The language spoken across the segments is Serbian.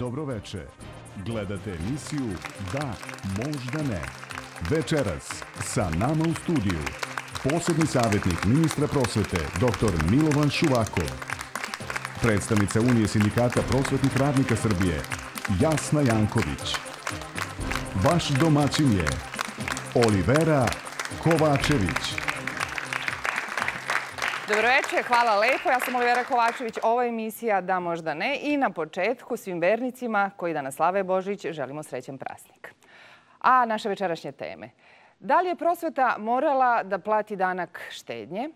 Dobroveče. Gledate emisiju Da, možda ne. Večeras sa nama u studiju posebni savjetnik ministra prosvete dr. Milovan Šuvakov, predstavnica Unije sindikata prosvetnih radnika Srbije Jasna Janković. Vaš domaćin je Olivera Kovačević. Dobroveče, hvala lepo. Ja sam Olivera Kovačević. Ovo je emisija Da, možda ne. I na početku svim vernicima koji danas slave Božić želimo srećan praznik. A naše večerašnje teme. Da li je prosveta morala da plati danak štednje?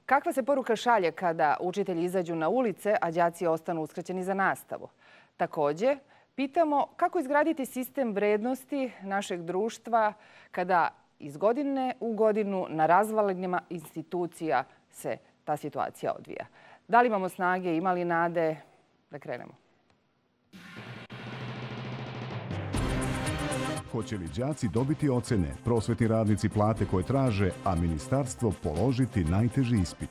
Kakva se poruka šalje kada učitelji izađu na ulice, a đaci ostanu uskraćeni za nastavu? Također, pitamo kako izgraditi sistem vrednosti našeg društva kada iz godine u godinu na razvalinama institucija se ta situacija odvija. Da li imamo snage, ima li nade? Da krenemo. Hoće li đaci dobiti ocene, prosvetni radnici plate koje traže, a ministarstvo položiti najteži ispit?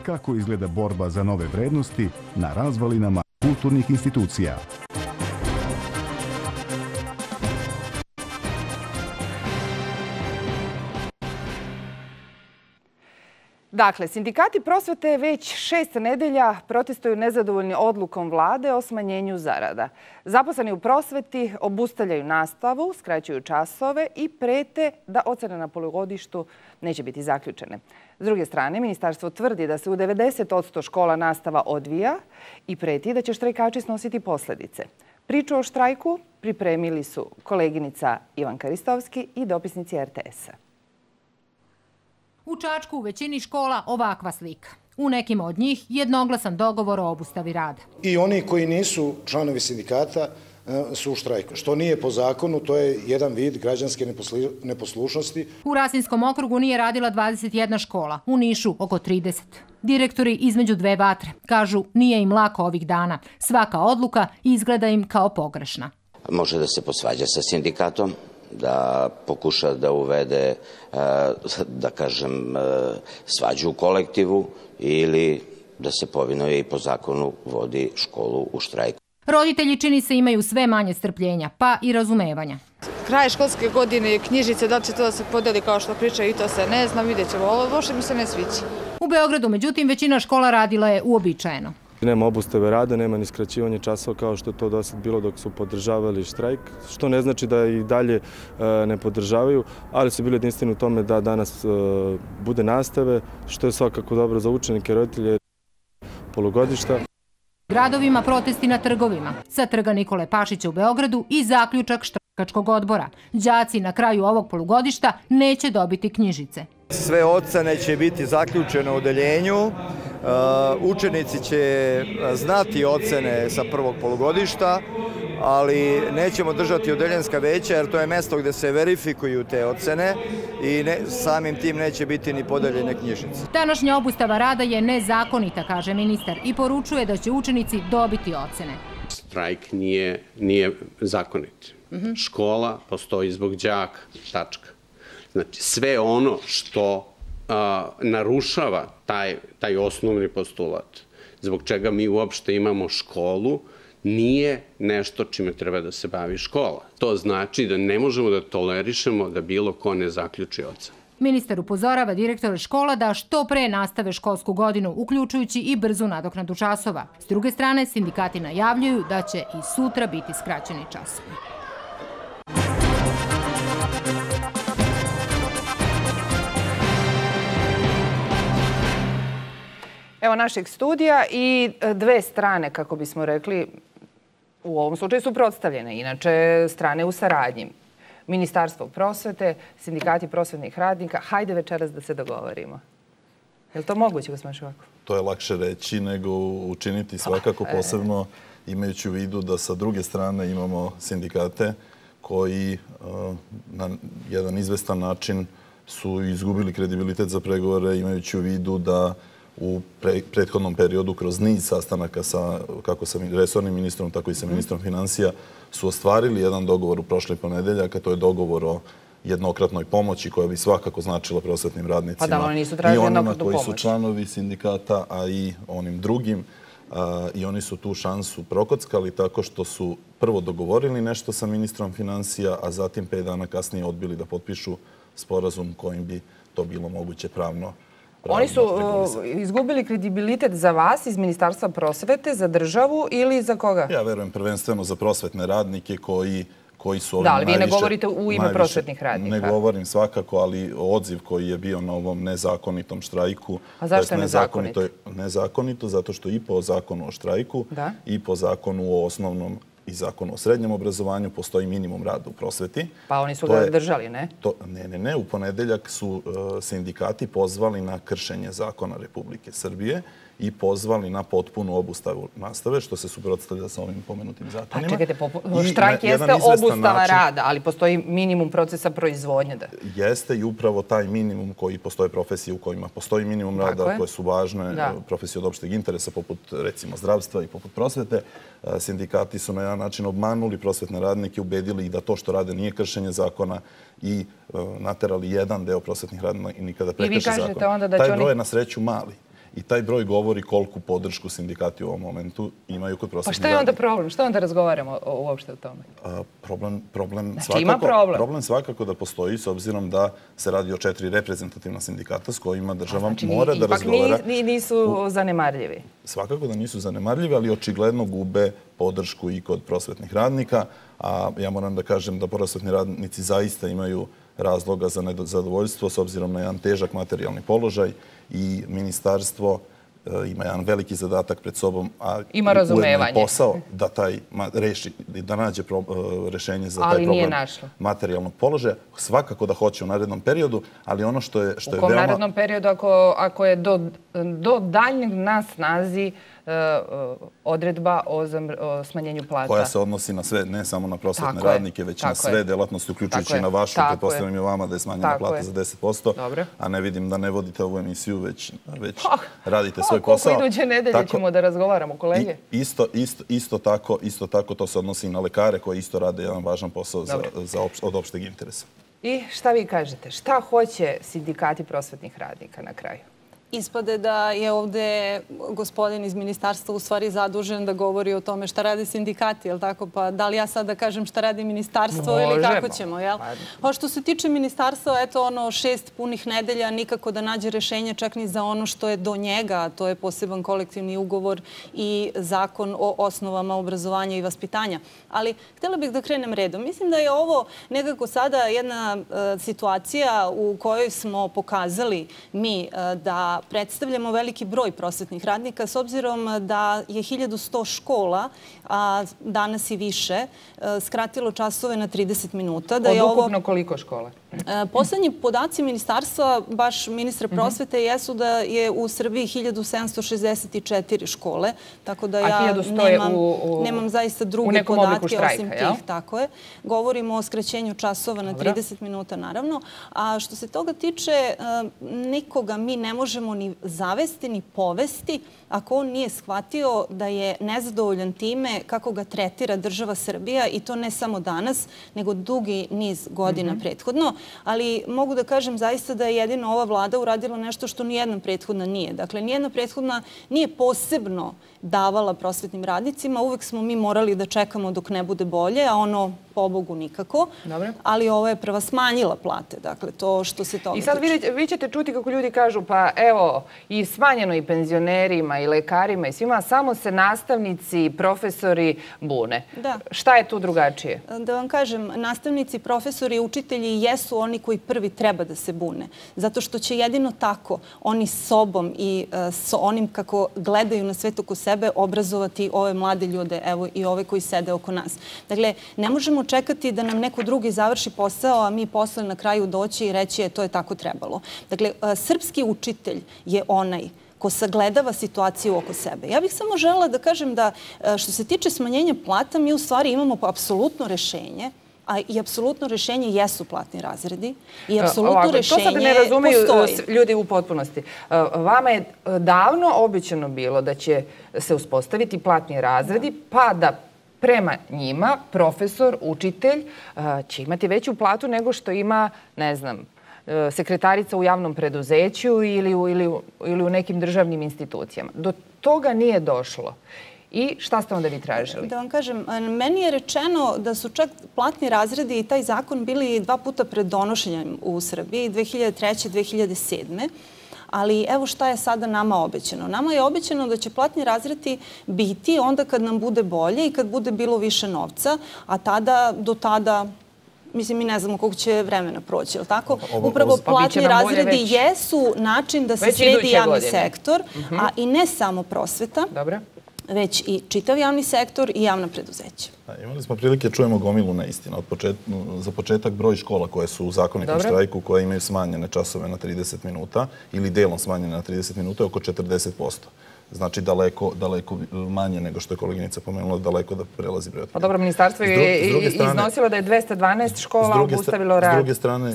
Kako izgleda borba za nove vrednosti na razvalinama kulturnih institucija? Dakle, sindikati prosvete već 6 nedelja protestuju nezadovoljni odlukom vlade o smanjenju zarada. Zaposleni u prosveti obustavljaju nastavu, skraćuju časove i prete da ocene na polugodištu neće biti zaključene. S druge strane, ministarstvo tvrdi da se u 90% škola nastava odvija i preti da će štrajkači snositi posljedice. Priču o štrajku pripremili su koleginica Ivanka Ristovski i dopisnici RTS-a. U Čačku u većini škola ovakva slika. U nekim od njih jednoglasan dogovor o obustavi rada. I oni koji nisu članovi sindikata su u štrajku. Što nije po zakonu, to je jedan vid građanske neposlušnosti. U Rasinskom okrugu nije radila 21 škola, u Nišu oko 30. Direktori između dve vatre kažu nije im lako ovih dana. Svaka odluka izgleda im kao pogrešna. Može da se posvađa sa sindikatom, da pokuša da uvede, da kažem, svađu u kolektivu ili da se povinuje i po zakonu vodi školu u štrajku. Roditelji čini se imaju sve manje strpljenja, pa i razumevanja. Kraj školske godine, knjižice, da li će to da se podeli kao što pričaju i to se ne znam, vidjet ćemo. Ovo loše mi se ne sviđa. U Beogradu, međutim, većina škola radila je uobičajeno. Nema obustave rada, nema ni skraćivanja časova kao što je to do sad bilo dok su podržavali štrajk, što ne znači da i dalje ne podržavaju, ali su bili jedinstveni u tome da danas bude nastave, što je svakako dobro za učenike, roditelje, polugodišta. Gradovima protesti na trgovima. Sa trga Nikole Pašića u Beogradu i zaključak štrajkačkog odbora. Đaci na kraju ovog polugodišta neće dobiti knjižice. Sve ocene će biti zaključene u odeljenju. Učenici će znati ocene sa prvog polugodišta, ali nećemo držati odeljenska veća jer to je mesto gdje se verifikuju te ocene i samim tim neće biti ni podeljene knjižice. Današnja obustava rada je nezakonita, kaže ministar, i poručuje da će učenici dobiti ocene. Štrajk nije zakonit. Škola postoji zbog đaka, tačka. Znači, sve ono što narušava taj osnovni postulat, zbog čega mi uopšte imamo školu, nije nešto čime treba da se bavi škola. To znači da ne možemo da tolerišemo da bilo ko ne zaključi ocene. Ministar upozorava direktore škola da što pre nastave školsku godinu, uključujući i brzu nadoknadu časova. S druge strane, sindikati najavljuju da će i sutra biti skraćeni časovi. Evo našeg studija i dve strane, kako bismo rekli, u ovom slučaju su suprotstavljene, inače strane u saradnji. Ministarstvo prosvete, sindikati prosvetnih radnika, hajde večeras da se dogovorimo. Je li to moguće, gospodin Šuvakov? To je lakše reći nego učiniti, svakako posebno imajući u vidu da sa druge strane imamo sindikate koji na jedan izvestan način su izgubili kredibilitet za pregovore, imajući u vidu da u prethodnom periodu kroz niz sastanaka kako sa resornim ministrom, tako i sa ministrom financija su ostvarili jedan dogovor u prošli ponedeljak, a to je dogovor o jednokratnoj pomoći koja bi svakako značila prosvetnim radnicima i onima koji su članovi sindikata, a i onim drugim i oni su tu šansu prokockali tako što su prvo dogovorili nešto sa ministrom financija, a zatim 5 dana kasnije odbili da potpišu sporazum kojim bi to bilo moguće pravno. Oni su izgubili kredibilitet za vas iz Ministarstva prosvete, za državu ili za koga? Ja verujem prvenstveno za prosvetne radnike koji su ovim najviše... Da, ali vi ne govorite u ime prosvetnih radnika. Ne govorim svakako, ali odziv koji je bio na ovom nezakonitom štrajku... A zašto je nezakonito? Nezakonito zato što i po zakonu o štrajku i po zakonu o osnovnom i zakonu o srednjem obrazovanju postoji minimum rada u prosveti. Pa oni su ga držali, ne? Ne. U ponedeljak su sindikati pozvali na kršenje zakona Republike Srbije i pozvali na potpunu obustavu nastave, što se suprotstavlja sa ovim pomenutim zakonima. A čekajte, štrajk jeste obustava rada, ali postoji minimum procesa proizvodnje. Jeste i upravo taj minimum koji postoje profesije u kojima postoji minimum rada, koje su važne profesije od opšteg interesa, poput recimo zdravstva i poput prosvete. Sindikati su na jedan način obmanuli prosvetne radnike, ubedili ih da to što rade nije kršenje zakona i naterali jedan deo prosvetnih radnika da prekrše zakon. Taj broj je na sreću mali. I taj broj govori koliku podršku sindikati u ovom momentu imaju kod prosvetnih radnika. Pa šta je onda problem? Šta onda razgovaramo uopšte o tome? Problem svakako da postoji, s obzirom da se radi o 4 reprezentativna sindikata s kojima država mora da razgovara. Ipak nisu zanemarljivi. Svakako da nisu zanemarljivi, ali očigledno gube podršku i kod prosvetnih radnika. A ja moram da kažem da prosvetni radnici zaista imaju razloga za nezadovoljstvo s obzirom na jedan težak materijalni položaj i ministarstvo ima jedan veliki zadatak pred sobom, a ujedno je posao da nađe rešenje za taj problem materijalnog položaja. Svakako da hoće u narednom periodu, ali ono što je veoma... U kom narednom periodu ako je do daljnjeg na snazi odredba o smanjenju plata? Koja se odnosi na sve, ne samo na prosvetne radnike, već na sve delatnosti, uključujući i na vašu, pretpostavljam i vama da je smanjena plata za 10%, a ne vidim da ne vodite ovu emisiju, već radite svoj posao. Koliko iduće nedelje ćemo da razgovaramo, kolege? Isto tako to se odnosi i na lekare koji isto rade jedan važan posao od opšteg interesa. I šta vi kažete? Šta hoće sindikati prosvetnih radnika na kraju? Ispade da je ovde gospodin iz ministarstva u stvari zadužen da govori o tome šta rade sindikati, je li tako? Pa da li ja sad da kažem šta radi ministarstvo ili kako ćemo, jel? Pa što se tiče ministarstva, eto 6 punih nedelja nikako da nađe rešenje čak ni za ono što je do njega, a to je poseban kolektivni ugovor i zakon o osnovama obrazovanja i vaspitanja. Ali htjela bih da krenem redom. Mislim da je ovo nekako sada jedna situacija u kojoj smo pokazali mi da predstavljamo veliki broj prosvetnih radnika s obzirom da je 1100 škola, a danas i više, skratilo časove na 30 minuta. Od ukupno koliko škola? Poslednji podaci ministarstva, baš ministra prosvete, jesu da je u Srbiji 1764 škole, tako da ja nemam zaista druge podatke osim tih. Tako je. Govorimo o skraćenju časova na 30 minuta, naravno. A što se toga tiče, nikoga mi ne možemo ni zavesti, ni povesti ako on nije shvatio da je nezadovoljan time kako ga tretira država Srbija i to ne samo danas, nego dugi niz godina prethodno. Ali mogu da kažem zaista da je jedino ova vlada uradila nešto što nijedna prethodna nije. Dakle, nijedna prethodna nije posebno davala prosvetnim radnicima. Uvek smo mi morali da čekamo dok ne bude bolje, a ono, pobogu, nikako. Ali ovo je prva smanjila plate. Dakle, to što se toga tiče. I sad vi ćete čuti kako ljudi kažu, pa evo, i smanjeno i penzionerima, i lekarima, i svima, samo se nastavnici, profesori bune. Šta je tu drugačije? Da vam kažem, nastavnici, profesori i učitelji jesu oni koji prvi treba da se bune. Zato što će jedino tako oni sobom i s onim kako gledaju na svet oko sebe obrazovati ove mlade ljude, evo i ove koji sede oko nas. Dakle, ne možemo čekati da nam neko drugi završi posao, a mi posle na kraju doći i reći to je tako trebalo. Dakle, srpski učitelj je onaj ko sagledava situaciju oko sebe. Ja bih samo želela da kažem da što se tiče smanjenja plata, mi u stvari imamo apsolutno rešenje, i apsolutno rešenje jesu platni razredi i apsolutno rešenje postoji. To sad ne razumeju ljudi u potpunosti. Vama je davno obećano bilo da će se uspostaviti platni razredi, pa da prema njima profesor, učitelj će imati veću platu nego što ima, ne znam, sekretarica u javnom preduzeću ili u nekim državnim institucijama. toga nije došlo. I šta ste onda vi tražili? Da vam kažem, meni je rečeno da su čak platni razredi i taj zakon bili 2 puta pred donošenjem u Srbiji, 2003. i 2007. Ali evo šta je sada nama obećano. Nama je obećano da će platni razredi biti onda kad nam bude bolje i kad bude bilo više novca, a do tada, mislim, mi ne znamo koliko će vremena proći, je li tako? Upravo platni razredi jesu način da se sredi javni sektor, a i ne samo prosveta, već i čitav javni sektor i javna preduzeća. Imali smo prilike, čujemo gomilu neistina. Za početak broj škola koje su u zakonitom štrajku, koje imaju smanjene časove na 30 minuta ili delom smanjene na 30 minuta je oko 40%. Znači daleko manje nego što je koleginica pomenula, daleko da prelazi broj. Pa dobro, ministarstvo je iznosilo da je 212 škola obustavilo rad. S druge strane,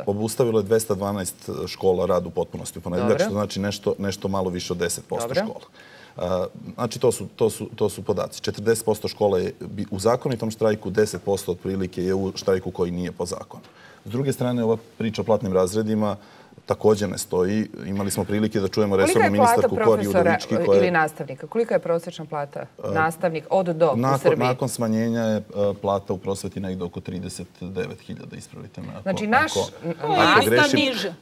obustavilo je 212 škola rad u potpunosti u ponedeljak, što znači nešto malo više od 10% škola. Znači, to su podaci. 40% škola je u zakonitom štrajku, 10% otprilike je u štrajku koji nije po zakonu. S druge strane, ova priča o platnim razredima također ne stoji. Imali smo prilike da čujemo resornu ministarku Kori Udovički. Kolika je plata profesora ili nastavnika? Kolika je prosječna plata nastavnik od do u Srbiji? Nakon smanjenja je plata u prosveti negdje oko 39.000, ispravite me. Znači, naš nastav niže.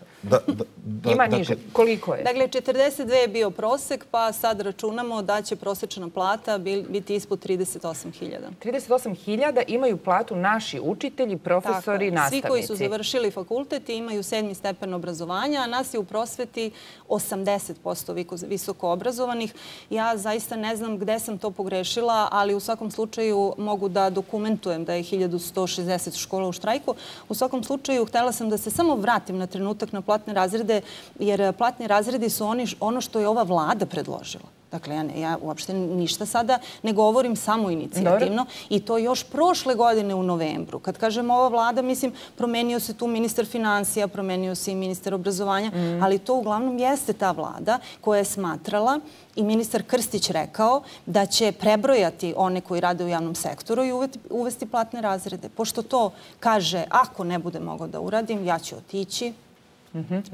Ima niže. Koliko je? Dakle, 42 je bio prosek, pa sad računamo da će prosječna plata biti ispod 38.000. 38.000 imaju platu naši učitelji, profesori, nastavnici. Svi koji su završili fakultet i imaju 7. stepen obrazovanja, a nas je u prosveti 80% visoko obrazovanih. Ja zaista ne znam gde sam to pogrešila, ali u svakom slučaju mogu da dokumentujem da je 1160 škola u štrajku. U svakom slučaju htjela sam da se samo vratim na trenutak na platne razrede, jer platni razredi su ono što je ova vlada predložila. Dakle, ja uopšte ništa sada ne govorim samo inicijativno i to još prošle godine u novembru. Kad kažem ova vlada, mislim, promenio se tu ministar financija, promenio se i ministar obrazovanja, ali to uglavnom jeste ta vlada koja je smatrala i ministar Krstić rekao da će prebrojati one koji rade u javnom sektoru i uvesti platne razrede. Pošto to kaže, ako ne bude mogao da uradim, ja ću otići.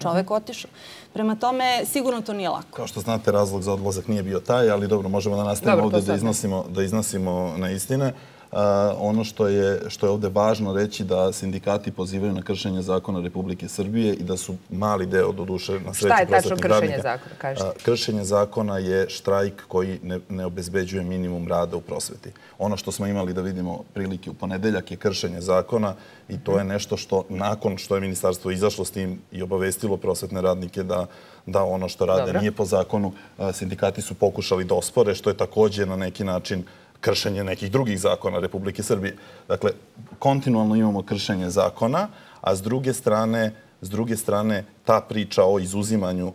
Čovek otišao. Prema tome, sigurno to nije lako. Kao što znate, razlog za odlazak nije bio taj, ali dobro, možemo da nastavimo ovdje da iznosimo neistine. Ono što je ovdje važno reći da sindikati pozivaju na kršenje zakona Republike Srbije i da su mali deo do duše na sreću prosvetnih radnika. Šta je tačno kršenje zakona? Kršenje zakona je štrajk koji ne obezbeđuje minimum rada u prosveti. Ono što smo imali da vidimo prilike u ponedeljak je kršenje zakona i to je nešto što nakon što je ministarstvo izašlo s tim i obavestilo prosvetne radnike da ono što rade nije po zakonu, sindikati su pokušali da ospore, što je također na neki način kršenje nekih drugih zakona Republike Srbije. Dakle, kontinualno imamo kršenje zakona, a s druge strane ta priča o izuzimanju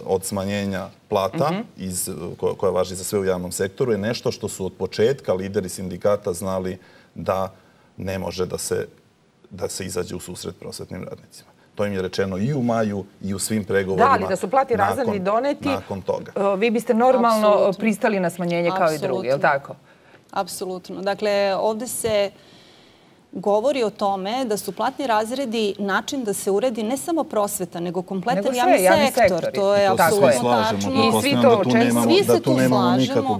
od smanjenja plata koja važi za sve u javnom sektoru je nešto što su od početka lideri sindikata znali da ne može da se izađe u susret prosvetnim radnicima. To im je rečeno i u maju i u svim pregovorima. Da, ali da su plati razredi doneti, vi biste normalno pristali na smanjenje kao i drugi, je li tako? Apsolutno. Dakle, ovdje se govori o tome da su platni razredi način da se uredi ne samo prosveta, nego kompletan javni sektor. To je apsolutno tačno. I svi to očekuju. Svi se tu slažemo.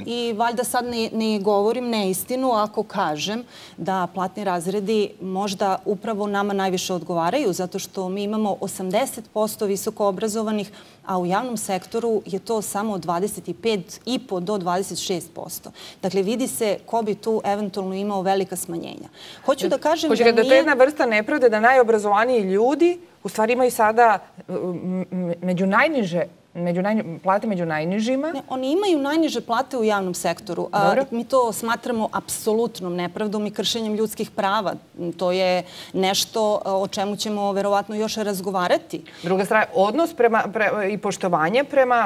I valjda sad ne govorim neistinu ako kažem da platni razredi možda upravo nama najviše odgovaraju, zato što mi imamo 80% visoko obrazovanih, a u javnom sektoru je to samo 25,5 do 26%. Dakle, vidi se ko bi tu eventualno imao velika smanjenja. Hoću da kažem da nije... To je jedna vrsta nepravde da najobrazovaniji ljudi u stvari imaju sada plate među najnižima. Oni imaju najniže plate u javnom sektoru. Mi to smatramo apsolutnom nepravdom i kršenjem ljudskih prava. To je nešto o čemu ćemo verovatno još razgovarati. Druga strana, odnos i poštovanje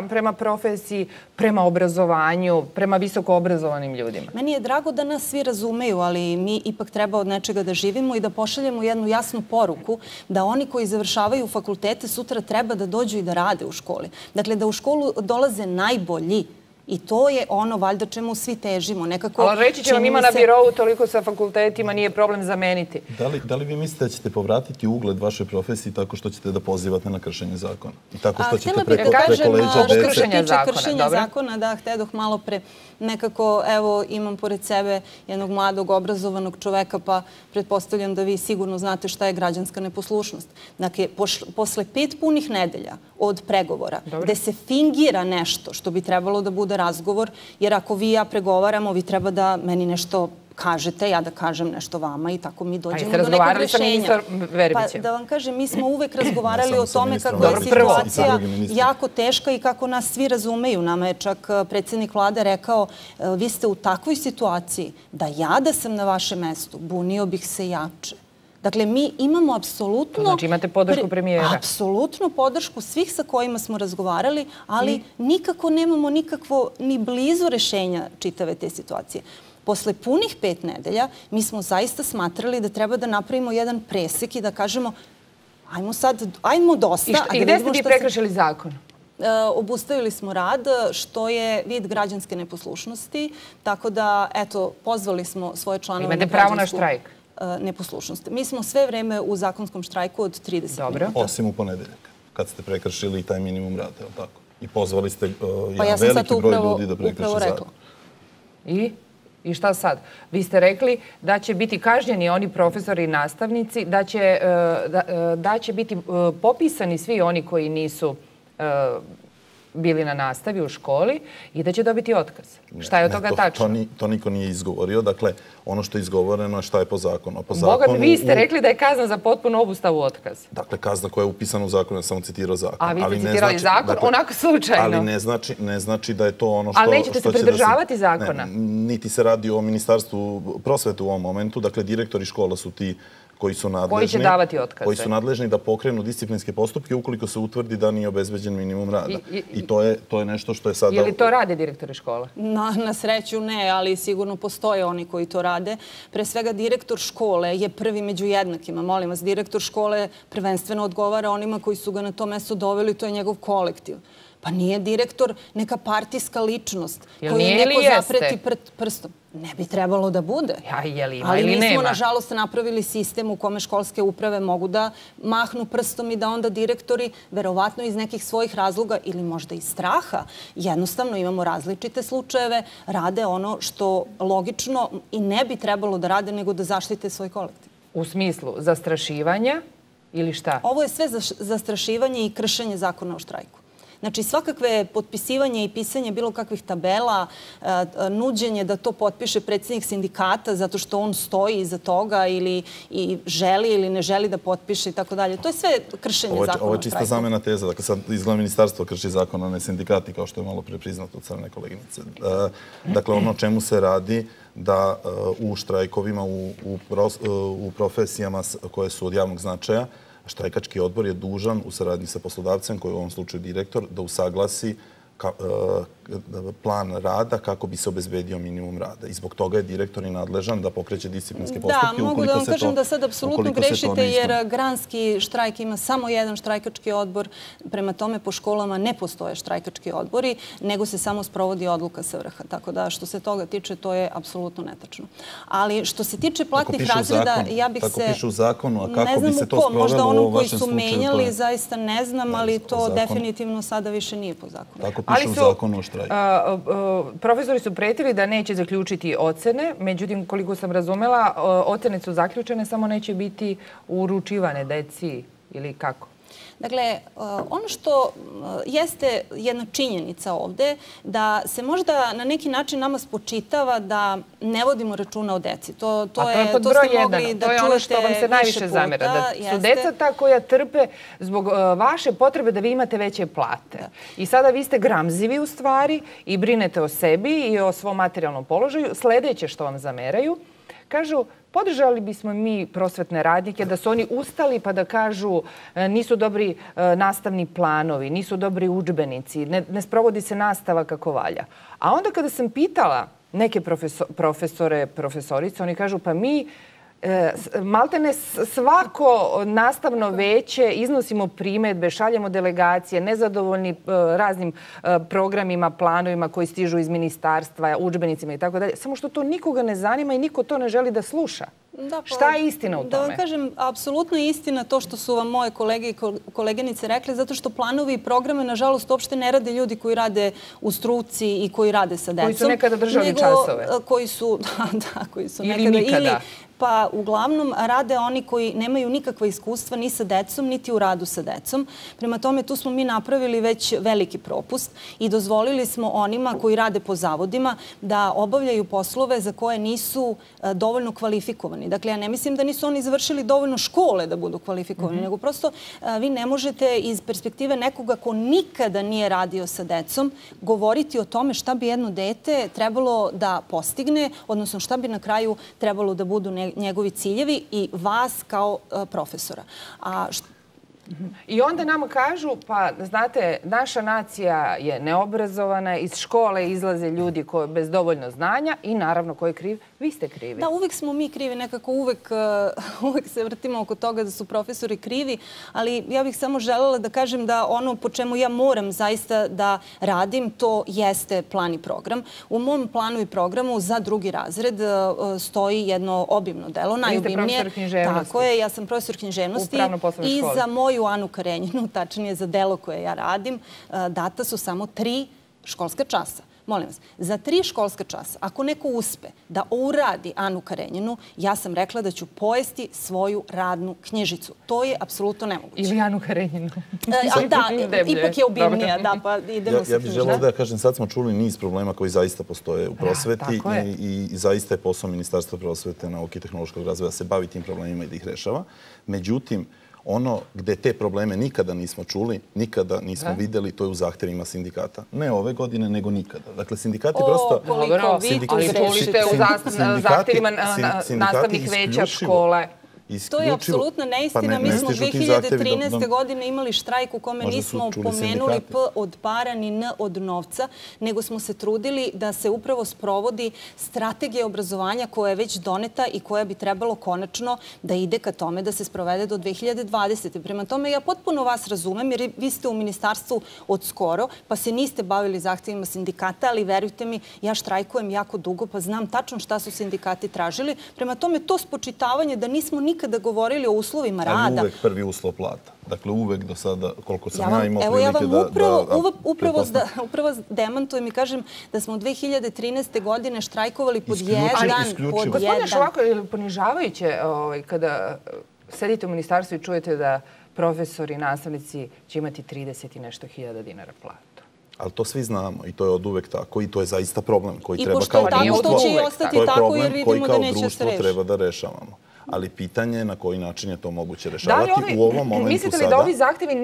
prema profesiji, prema obrazovanju, prema visoko obrazovanim ljudima. Meni je drago da nas svi razumeju, ali mi ipak treba od nečega da živimo i da pošaljemo jednu jasnu poruku da oni koji završavaju fakultete sutra treba da dođu i da rade u školi. Dakle, da u školu dolaze najbolji. I to je ono, valjda, čemu svi težimo. Ali reći će vam ima na birovu toliko sa fakultetima, nije problem zameniti. Da li vi mislite da ćete povratiti ugled vaše profesiji tako što ćete da pozivate na kršenje zakona? I tako što ćete preko leđa dece... Kršenje zakona, da, htedoh malo pre. Nekako, evo, imam pored sebe jednog mladog, obrazovanog čoveka, pa pretpostavljam da vi sigurno znate šta je građanska neposlušnost. Dakle, posle 5 punih nedelja od pregovora, gde se fingira nešto što bi trebalo da bude razgovor, jer ako vi i ja pregovaramo, vi treba da meni nešto kažete, ja da kažem nešto vama i tako mi dođemo do nekog rešenja. Pa da vam kažem, mi smo uvek razgovarali o tome kako je situacija jako teška i kako nas svi razumeju. Nama je čak predsjednik vlade rekao, vi ste u takvoj situaciji da ja da sam na vašem mestu, bunio bih se jače. Dakle, mi imamo apsolutno... Znači imate podršku premijera? Apsolutno podršku svih sa kojima smo razgovarali, ali nikako nemamo nikakvo ni blizu rešenja čitave te situacije. Posle punih 5 nedelja mi smo zaista smatrali da treba da napravimo jedan presek i da kažemo ajmo dosta. I gde ste vi prekršili zakon? Obustavili smo rad, što je vid građanske neposlušnosti, tako da, eto, pozvali smo svoje članove na građansku... Imate pravo na štrajk? Neposlušnost. Mi smo sve vreme u zakonskom štrajku od 30 minuta. Osim u ponedeljak, kad ste prekršili taj minimum rada, je li tako? I pozvali ste jedan veliki broj ljudi da prekrši zakon. I šta sad? Vi ste rekli da će biti kažnjeni oni profesori i nastavnici, da će biti popisani svi oni koji nisu bili na nastavi u školi i da će dobiti otkaz. Šta je od toga tačno? To niko nije izgovorio. Dakle, ono što je izgovoreno je šta je po zakonu. Boga, vi ste rekli da je kazna za potpuno obustavu otkaz. Dakle, kazna koja je upisana u zakonu, ja sam citirao zakon. A vi ste citirali zakon, onako slučajno. Ali ne znači da je to ono što... Ali nećete se pridržavati zakona? Niti se radi o Ministarstvu prosvete u ovom momentu. Dakle, direktori škola su ti koji su nadležni... Koji će davati otkaze? Koji su nadležni da pokrenu disciplinske postupke ukoliko se utvrdi da nije obezbeđen minimum rada. I to je nešto što je sada... Je li to rade direktori škola? Na sreću ne, ali sigurno postoje oni koji to rade. Pre svega, direktor škole je prvi među jednakima. Molim vas, direktor škole prvenstveno odgovara onima koji su ga na to mesto doveli, to je njegov kolektiv. Pa nije direktor neka partijska ličnost koju neko zapreti prstom. Ne bi trebalo da bude. Ali mi smo, nažalost, napravili sistem u kome školske uprave mogu da mahnu prstom i da onda direktori, verovatno iz nekih svojih razloga ili možda iz straha, jednostavno imamo različite slučajeve, rade ono što logično i ne bi trebalo da rade, nego da zaštite svoj kolektiv. U smislu zastrašivanja ili šta? Ovo je sve zastrašivanje i kršenje zakona o štrajku. Znači, svakakve potpisivanje i pisanje bilo kakvih tabela, nuđenje da to potpiše predsjednik sindikata zato što on stoji iza toga ili želi ili ne želi da potpiše i tako dalje. To je sve kršenje zakona o štrajku. Ovo je čista zamena teza. Dakle, sad izgleda ministarstvo krši zakon, a ne sindikati, kao što je malo pre priznato od strane koleginice. Dakle, ono o čemu se radi da u štrajkovima, u profesijama koje su od javnog značaja, štrajkački odbor je dužan u saradnji sa poslodavcem, koji je u ovom slučaju direktor, da usaglasi plan rada kako bi se obezbedio minimum rada. I zbog toga je direktor i nadležan da pokreće disciplinske postupke. Da, mogu da vam kažem da sad apsolutno grešite jer granski štrajk ima samo jedan štrajkački odbor. Prema tome po školama ne postoje štrajkački odbori, nego se samo sprovodi odluka sa vrha. Tako da što se toga tiče, to je apsolutno netačno. Ali što se tiče platnih razreda, ja bih se... Tako piše u zakonu, a kako bi se to sprovelo u možda ovom onom koji vašem su slučaju? menjali, zaista ne znam, ali to definitivno sada više nije po zakonu. Piše u zakonu o štrajku. Profesori su pretili da neće zaključiti ocene, međutim, koliko sam razumela, ocene su zaključene, samo neće biti uručivane deci ili kako? Dakle, ono što jeste jedna činjenica ovde, da se možda na neki način nama spočitava da ne vodimo računa o deci. To je pod broj jedan. To je ono što vam se najviše zamera. Da su deca ta koja trpe zbog vaše potrebe da vi imate veće plate. I sada vi ste gramzivi u stvari i brinete o sebi i o svom materijalnom položaju. Sledeće što vam zameraju, kažu, podržali bismo mi prosvetne radnike da su oni ustali pa da kažu nisu dobri nastavni planovi, nisu dobri udžbenici, ne sprovodi se nastava kako valja. A onda kada sam pitala neke profesore, profesorice, oni kažu pa mi maltene svako nastavno veće iznosimo primedbe, šaljemo delegacije, nezadovoljni raznim programima, planovima koji stižu iz ministarstva, udžbenicima i tako dalje. Samo što to nikoga ne zanima i niko to ne želi da sluša. Šta je istina u tome? Da vam kažem, apsolutno je istina to što su vam moje kolege i koleginice rekli, zato što planovi i programe, nažalost, uopšte ne rade ljudi koji rade u struci i koji rade sa decom. Koji su nekada držali časove. Koji su nekada ili... Pa uglavnom rade oni koji nemaju nikakva iskustva ni sa decom, niti u radu sa decom. Prema tome, tu smo mi napravili već veliki propust i dozvolili smo onima koji rade po zavodima da obavljaju poslove za koje nisu dovoljno kvalifikovani. Dakle, ja ne mislim da nisu oni završili dovoljno škole da budu kvalifikovani, nego prosto vi ne možete iz perspektive nekoga ko nikada nije radio sa decom govoriti o tome šta bi jedno dete trebalo da postigne, odnosno šta bi na kraju trebalo da budu njegovi ciljevi i vas kao profesora. I onda nam kažu, pa znate, naša nacija je neobrazovana, iz škole izlaze ljudi bez dovoljno znanja i naravno ko je kriv? Vi ste krivi. Da, uvek smo mi krivi, nekako uvek se vrtimo oko toga da su profesori krivi, ali ja bih samo želela da kažem da ono po čemu ja moram zaista da radim, to jeste plan i program. U mom planu i programu za drugi razred stoji jedno obimno delo, najobimnije. Vi ste profesor književnosti. Tako je, ja sam profesor književnosti i za moju Anu Karenjinu, tačnije za delo koje ja radim, data su samo 3 školska časa. Molim vas, za 3 školska časa, ako neko uspe da uradi Anu Karenjinu, ja sam rekla da ću pojesti svoju radnu knjižicu. To je apsolutno nemoguće. Ili Anu Karenjinu. Da, ipak je obimnija. Ja bih želeo da kažem, sad smo čuli niz problema koji zaista postoje u prosveti i zaista je posao Ministarstva prosvete, nauke i tehnološkog razvoja da se bavi tim problemima i da ih rešava. Međutim, ono gde te probleme nikada nismo čuli, nikada nismo videli, to je u zahtevima sindikata. Ne ove godine, nego nikada. Dakle, sindikati prosto... Koliko vi tu grešite u zahtevima nastavnih veća škole. To je apsolutna neistina. Mi smo 2013. godine imali štrajk u kome nismo pomenuli P od para ni N od novca, nego smo se trudili da se upravo sprovodi strategija obrazovanja koja je već doneta i koja bi trebalo konačno da ide ka tome da se sprovede do 2020. Prema tome, ja potpuno vas razumem, jer vi ste u ministarstvu od skoro, pa se niste bavili zahtevima sindikata, ali verujte mi, ja štrajkujem jako dugo, pa znam tačno šta su sindikati tražili. Prema tome, to spočitavanje da nismo nikada govorili o uslovima rada. Ali uvek prvi uslov plata. Dakle, uvek do sada, koliko sam ja imao prilike da... Upravo demantujem i kažem da smo 2013. godine štrajkovali pod jedan. Gospodine Šovako, je li ponižavajuće kada sedite u ministarstvu i čujete da profesori i nastavnici će imati 30 i nešto hiljada dinara platu? Ali to svi znamo i to je od uvek tako i to je zaista problem koji treba kao društvo... To će i ostati tako jer vidimo da neće se reši. Treba da rešavamo. Ali pitanje je na koji način je to moguće rešavati u ovom momentu sada. Mislite li da ovi zahtevi,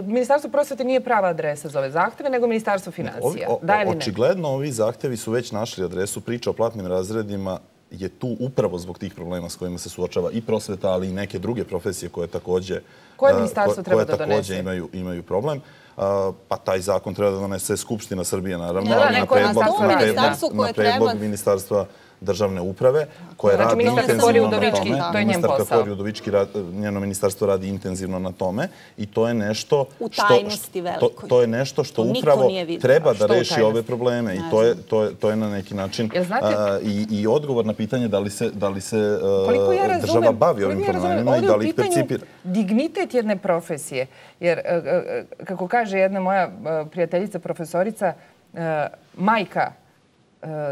Ministarstvo prosvete nije prava adresa za ove zahteve, nego Ministarstvo finansija? Da ili ne? Očigledno ovi zahtevi su već našli adresu. Priča o platnim razredima je tu upravo zbog tih problema s kojima se suočava i prosveta, ali i neke druge profesije koje takođe imaju problem. Pa taj zakon treba da donese Skupština Srbije, naravno, ali na predlog Ministarstva državne uprave, koje radi intenzivno na tome. Ministarka Kori Udovički, njeno ministarstvo radi intenzivno na tome i to je nešto u tajnosti velikoj. To je nešto što upravo treba da reši ove probleme i to je na neki način i odgovor na pitanje da li se država bavi ovim problemima i da li ih percipira. Dignitet jedne profesije, jer kako kaže jedna moja prijateljica, profesorica, majka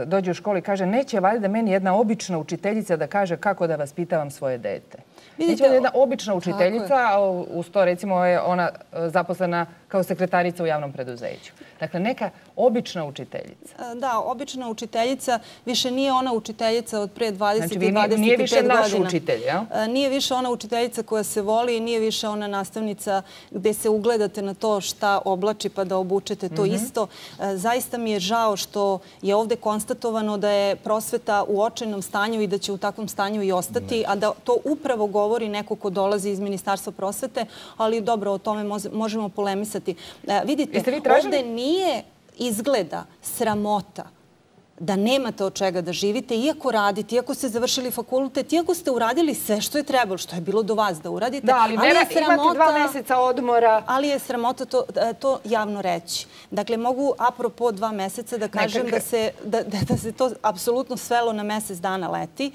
dođe u školu i kaže neće valjda meni jedna obična učiteljica da kaže kako da vaspitavam svoje dete. Neće jedna obična učiteljica, a uz to recimo je ona zaposlena kao sekretarica u javnom preduzeću. Dakle, neka obična učiteljica. Da, obična učiteljica više nije ona učiteljica od pre 20 i 25 godina. Znači, nije više naš učitelj, jel? Nije više ona učiteljica koja se voli i nije više ona nastavnica gde se ugledate na to šta oblači pa da obučete to isto. Zaista mi je žao što je ovde konstatovano da je prosveta u očajnom stanju i da će u takvom stanju i ostati, a da to upravo govori neko ko dolazi iz Ministarstva prosvete, ali dobro, o tome možemo polemisati. Vidite, ovde nije izgleda sramota da nemate od čega da živite, iako radite, iako ste završili fakultet, iako ste uradili sve što je trebalo, što je bilo do vas da uradite. Da, ali imate 2 meseca odmora. Ali je sramota to javno reći. Dakle, mogu apropo 2 meseca da kažem da se to apsolutno svelo na mesec dana leti.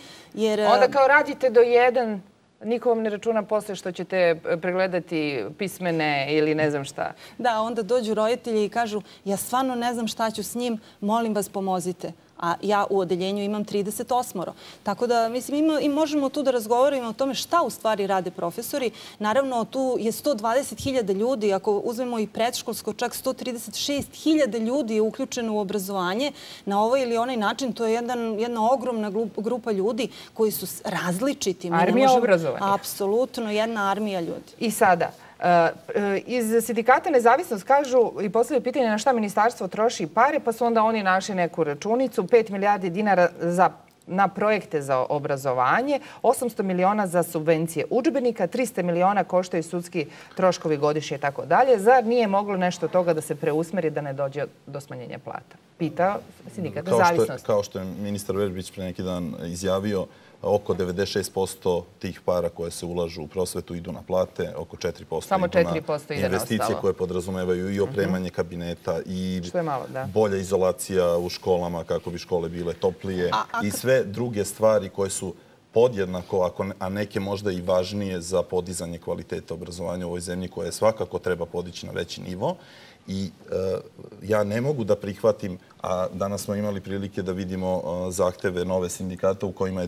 Onda kao radite do 1, niko vam ne računa posle što ćete pregledati pismene ili ne znam šta. Da, onda dođu roditelji i kažu ja stvarno ne znam šta ću s njim, molim vas pomozite. A ja u odeljenju imam 38. Tako da, mislim, i možemo tu da razgovorimo o tome šta u stvari rade profesori. Naravno, tu je 120.000 ljudi, ako uzmemo i predškolsko, čak 136.000 ljudi je uključeno u obrazovanje na ovaj ili onaj način. To je jedna ogromna grupa ljudi koji su različiti. Armija obrazovanja. Apsolutno, jedna armija ljudi. I sada, iz sindikata Nezavisnost kažu i postavljaju pitanje na šta ministarstvo troši pare, pa su onda oni našli neku računicu, 5 milijardi dinara na projekte za obrazovanje, 800 miliona za subvencije udžbenika, 300 miliona koštaju sudski troškovi godišnje i tako dalje. Zar nije moglo nešto od toga da se preusmeri da ne dođe do smanjenja plata? Pitao sindikat Nezavisnost. Kao što je ministar Verbić pre neki dan izjavio, oko 96% tih para koje se ulažu u prosvetu idu na plate, oko 4% idu na investicije koje podrazumevaju i opremanje kabineta i bolja izolacija u školama kako bi škole bile toplije i sve druge stvari koje su podjednako, a neke možda i važnije za podizanje kvaliteta obrazovanja u ovoj zemlji koje svakako treba podići na veći nivo. I ja ne mogu da prihvatim, a danas smo imali prilike da vidimo zahteve nove sindikata u kojima je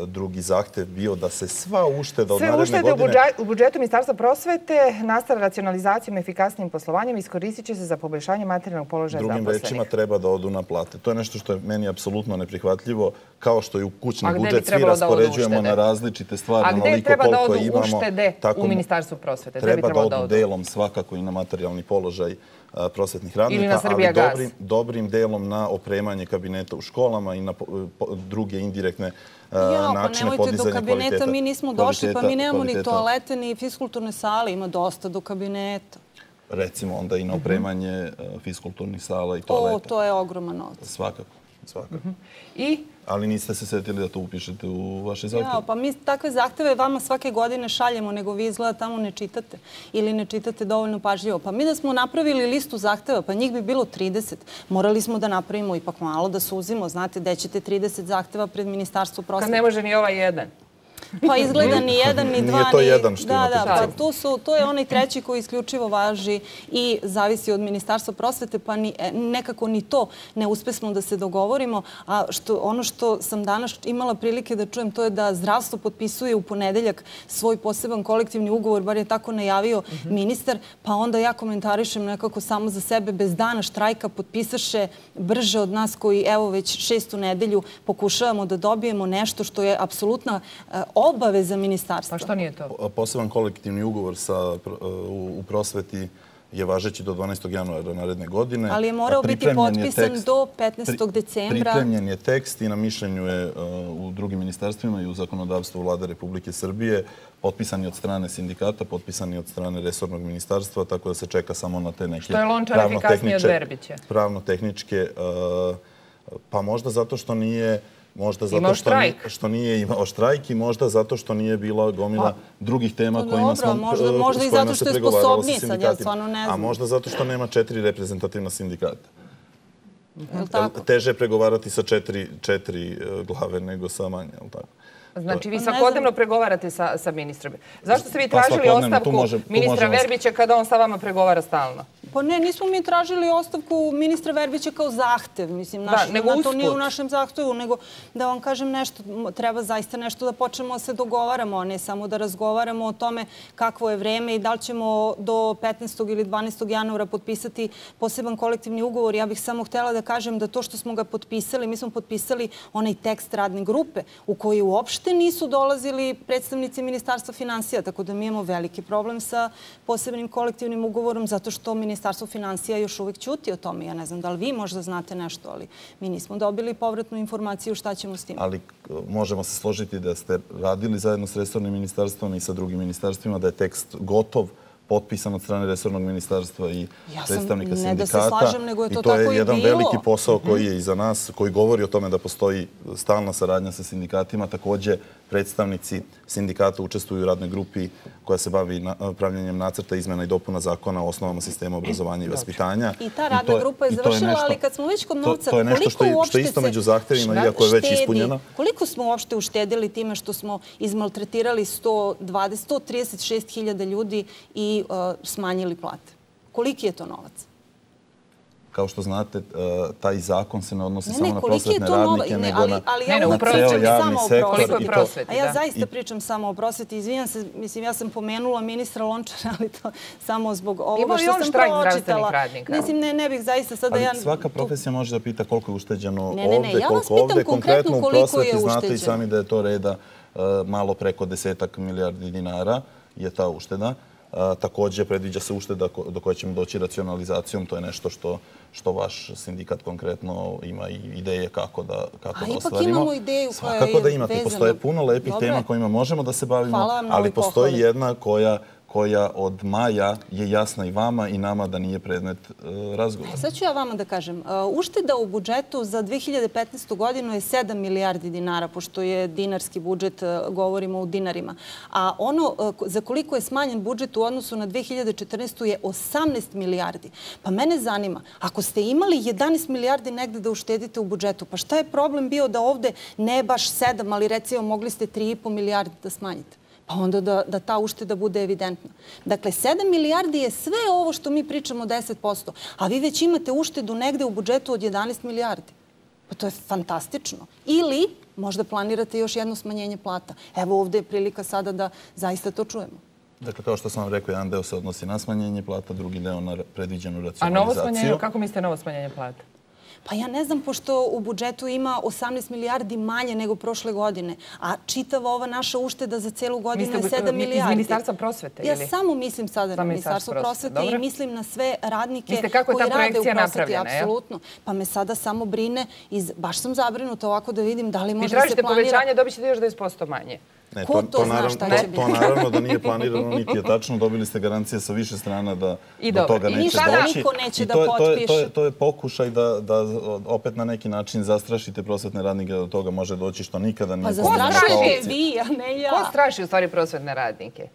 drugi zahtev bio da se sva ušteda od naredne godine... Sve uštede u budžetu Ministarstva prosvete nastala racionalizacijom i efikasnim poslovanjem iskoristit će se za poboljšanje materijalnog položaja zaposlenih. Drugim rečima treba da odu na plate. To je nešto što je meni apsolutno neprihvatljivo, kao što i u kućni budžet svi raspoređujemo na različite stvari. A gde treba da odu uštede u Ministarstvu prosvete? Treba da odu delom svakako i na materijalni položaj prosvetnih radnika, ali dobrim delom na opremanje kabineta u školama i na druge indirektne načine podizanja kvaliteta. Nemojte do kabineta, mi nismo došli, pa mi nemamo ni toalete, ni fiskulturne sale, ima dosta do kabineta. Recimo onda i na opremanje fiskulturnih sala i toaleta. To je ogroman novac. Svakako. I? Ali niste se setili da to upišete u vaše zahteve? Pa mi takve zahteve vama svake godine šaljemo, nego vi izgleda tamo ne čitate ili ne čitate dovoljno pažljivo. Pa mi da smo napravili listu zahteva, pa njih bi bilo 30. Morali smo da napravimo ipak malo, da suzimo. Znate, gde ćete 30 zahteva pred Ministarstvo prosvete? Kad ne može ni ovaj jedan. Pa izgleda ni jedan, ni dva. Nije to jedan što imate. Da, pa to je onaj treći koji isključivo važi i zavisi od Ministarstva prosvete, pa nekako ni to ne uspesmo da se dogovorimo. A ono što sam danas imala prilike da čujem, to je da zdravstvo potpisuje u ponedeljak svoj poseban kolektivni ugovor, bar je tako najavio ministar, pa onda ja komentarišem nekako samo za sebe, bez dana štrajka potpisaše brže od nas koji evo već 6. nedelju pokušavamo da dobijemo nešto što je apsolutna obaveza ministarstva. Pa što nije to? Poseban kolektivni ugovor u prosveti je važeći do 12. januara naredne godine. Ali je morao biti potpisan do 15. decembra. Pripremljen je tekst i na mišljenju je u drugim ministarstvima i u zakonodavstvu Vlade Republike Srbije. Potpisan je od strane sindikata, potpisan je od strane resornog ministarstva, tako da se čeka samo na te neke što je Lončar efikasnije od Verbića? Pravno-tehničke, pa možda zato što nije... Možda zato što nije imao štrajk i možda zato što nije bila gomila drugih tema kojima se pregovaralo sa možda i zato što je sposobnije sad, ja stvarno ne znam. A možda zato što nema 4 reprezentativna sindikata. Teže je pregovarati sa 4 glave nego sa manje, je li tako? Znači, vi svakodnevno pregovarate sa ministrom. Zašto ste vi tražili ostavku ministra Verbića kada on sa vama pregovara stalno? Pa ne, nismo mi tražili ostavku ministra Verbića kao zahtev. Mislim, to nije u našem zahtevu, nego da vam kažem nešto. Treba zaista nešto da počnemo da se dogovaramo, a ne samo da razgovaramo o tome kakvo je vreme i da li ćemo do 15. ili 12. januara potpisati poseban kolektivni ugovor. Ja bih samo htjela da kažem da to što smo ga potpisali, mi smo potpisali onaj tekst radne grupe u koji uopšte nisu dolazili predstavnici Ministarstva finansija, tako da mi imamo veliki problem sa posebnim kolektivnim ugovorom, zato što Ministarstvo finansija još uvijek ćuti o tome. Ja ne znam da li vi možda znate nešto, ali mi nismo dobili povratnu informaciju šta ćemo s tim. Ali možemo se složiti da ste radili zajedno s resornim ministarstvom i sa drugim ministarstvima, da je tekst gotov, potpisan od strane resornog ministarstva i predstavnika sindikata. Ne da se slažem, nego je to tako i bilo. I to je jedan veliki posao koji je iza nas, koji govori o tome da postoji stalna saradnja sa sindikatima. Takođe, predstavnici sindikata učestvuju u radnoj grupi koja se bavi pravljenjem nacrta izmena i dopuna zakona o osnovama sistema obrazovanja i vaspitanja. I ta radna grupa je završila, ali kad smo već kod novca, to je nešto što je isto među zahtevima, iako je već ispunjeno. Koliko smo uopšte uštedili time što smo izmaltretirali 136.000 ljudi i smanjili plate? Koliki je to novac? Kao što znate, taj zakon se ne odnosi samo na prosvetne radnike, nego na ceo javni sektor. A ja zaista pričam samo o prosveti. Izvinjam se, mislim, ja sam pomenula ministra Lončara, ali to samo zbog ovoga što sam pročitala. Mislim, ne bih zaista sada... Ali svaka profesija može da pita koliko je ušteđeno ovde, koliko ovde. Konkretno u prosveti znate i sami da je to reda malo preko 10 milijardi dinara je ta ušteda. Takođe, predviđa se ušteda do koje ćemo doći racionalizacijom. To je nešto što vaš sindikat konkretno ima i ideje kako da ostvarimo. A ipak imamo ideju koja je vezana. Svakako da imate. Postoje puno lepih tema kojima možemo da se bavimo, ali postoji jedna koja od maja je jasna i vama i nama da nije predmet razgovora. Sad ću ja vama da kažem. Ušteda u budžetu za 2015. godinu je 7 milijardi dinara, pošto je dinarski budžet, govorimo u dinarima. A ono za koliko je smanjen budžet u odnosu na 2014. je 18 milijardi. Pa mene zanima, ako ste imali 11 milijardi negde da uštedite u budžetu, pa šta je problem bio da ovde ne baš 7, ali recimo mogli ste 3,5 milijardi da smanjite? Pa onda da ta ušteda bude evidentna. Dakle, 7 milijardi je sve ovo što mi pričamo 10%, a vi već imate uštedu negde u budžetu od 11 milijardi. Pa to je fantastično. Ili možda planirate još jedno smanjenje plata. Evo ovde je prilika sada da zaista to čujemo. Dakle, kao što sam vam rekao, jedan deo se odnosi na smanjenje plata, drugi deo na predviđenu racionalizaciju. A novo smanjenje, kako mislite novo smanjenje plata? Pa ja ne znam, pošto u budžetu ima 18 milijardi manje nego prošle godine, a čitava ova naša ušteda za celu godinu je 7 milijardi. Iz Ministarstva prosvete? Ja samo mislim sada na Ministarstvo prosvete i mislim na sve radnike koji rade u prosveti, apsolutno. Pa me sada samo brine, baš sam zabrinuta ovako da vidim da li može da se planira... Vi tražite povećanje, dobit ćete još 10% manje. Ko to zna šta će biti? To naravno da nije planirano, niti je tačno. Dobili ste garancije sa više strana da do toga neće doći. I sada niko neće da potpiše. To je pokušaj da opet na neki način zastrašite prosvetne radnike da do toga može doći, što nikada nije pomenut. Pa zastrašite vi, a ne ja. Ko straši u stvari prosvetne radnike?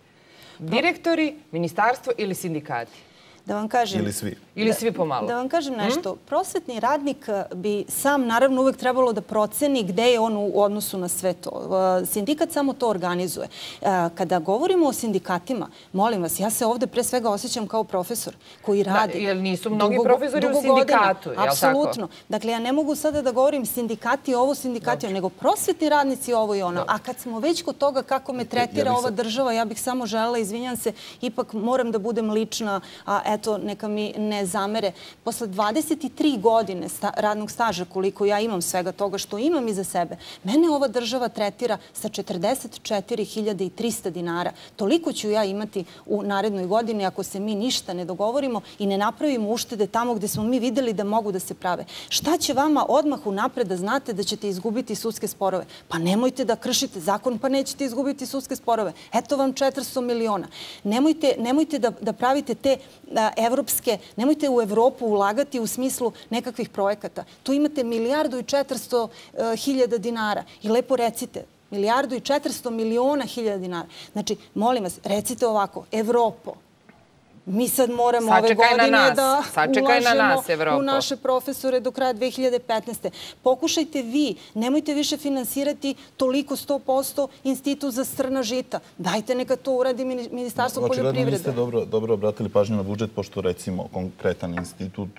Direktori, ministarstvo ili sindikati? Da vam kažem... Ili svi. Ili svi pomalo. Da vam kažem nešto. Prosvetni radnik bi sam, naravno, uvek trebalo da proceni gde je on u odnosu na sve to. Sindikat samo to organizuje. Kada govorimo o sindikatima, molim vas, ja se ovde pre svega osjećam kao profesor koji radi. Jer nisu mnogi profesori u sindikatu, je li tako? Apsolutno. Dakle, ja ne mogu sada da govorim sindikati ovo, sindikati, nego prosvetni radnici ovo i ono. A kad smo već kod toga kako me tretira ova država, ja bih samo želela, izvinjam se, ipak moram da budem lična, a eto, neka mi ne zamere. Posle 23 godine radnog staža, koliko ja imam svega toga što imam iza sebe, mene ova država tretira sa 44.300 dinara. Toliko ću ja imati u narednoj godini ako se mi ništa ne dogovorimo i ne napravimo uštede tamo gde smo mi videli da mogu da se prave. Šta će vama odmah unapred da znate da ćete izgubiti sudske sporove? Pa nemojte da kršite zakon, pa nećete izgubiti sudske sporove. Eto vam 400 miliona. Nemojte da pravite te evropske, nemojte u Evropu ulagati u smislu nekakvih projekata. Tu imate 1.400.000 dinara i lepo recite, 1.400.000.000 dinara. Znači, molim vas, recite ovako, Evropo, mi sad moramo ove godine da ulažemo u naše profesore do kraja 2015. Pokušajte vi, nemojte više finansirati toliko 100% Institut za strna žita. Dajte neka to uradi Ministarstvo poljoprivrede. Očigledno niste dobro obratili pažnju na budžet, pošto recimo konkretan institut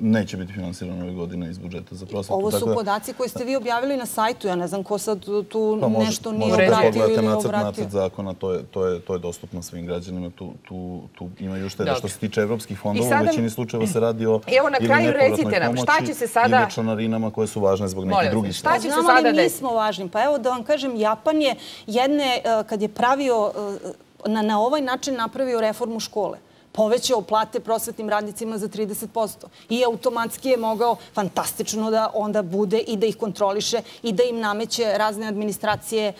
neće biti finansiran ove godine iz budžeta za prosvetu. Ovo su podaci koje ste vi objavili na sajtu. Ja ne znam ko sad tu nešto nije obratio ili obratio. Nacrt zakona, to je dostupno svim građanima. Tu imaju ušteda. Što se tiče evropskih fondova, u većini slučajeva se radi o ili nepovratnoj pomoći ili članarinama koje su važne zbog nekih drugih stvari. Znamo li mi smo važni? Pa evo da vam kažem, Japan je kad je pravio, na ovaj način napravio reformu škole. povećao plate prosvetnim radnicima za 30%. I automatski je mogao fantastično da onda bude i da ih kontroliše i da im nameće razne administracije,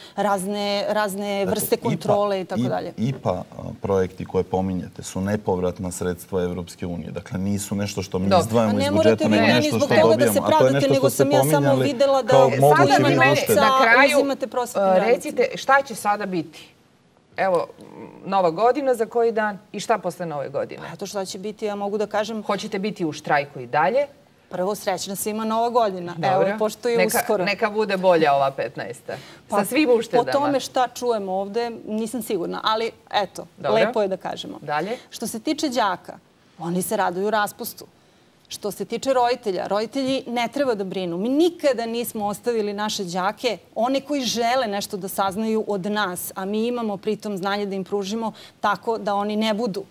razne vrste kontrole i tako dalje. IPA projekti koje pominjete su nepovratna sredstva Evropske unije. Dakle, nisu nešto što mi izdvajamo iz budžeta, nego nešto što dobijamo. A to je nešto što ste pominjali kao mogući vid uštede. Na kraju, recite šta će sada biti? Evo, Nova godina za koji dan i šta posle Nove godine? To šta će biti, ja mogu da kažem... Hoćete biti u štrajku i dalje? Prvo, srećna svima Nova godina. Evo, pošto je uskoro. Neka bude bolja ova 15. Sa svim uštedama. Po tome šta čujemo ovde, nisam sigurna. Ali, eto, lepo je da kažemo. Dalje? Što se tiče đaka, oni se raduju raspustu. Što se tiče roditelja, roditelji ne treba da brinu. Mi nikada nismo ostavili naše đake, one koji žele nešto da saznaju od nas, a mi imamo pritom znanje da im pružimo tako da oni ne budu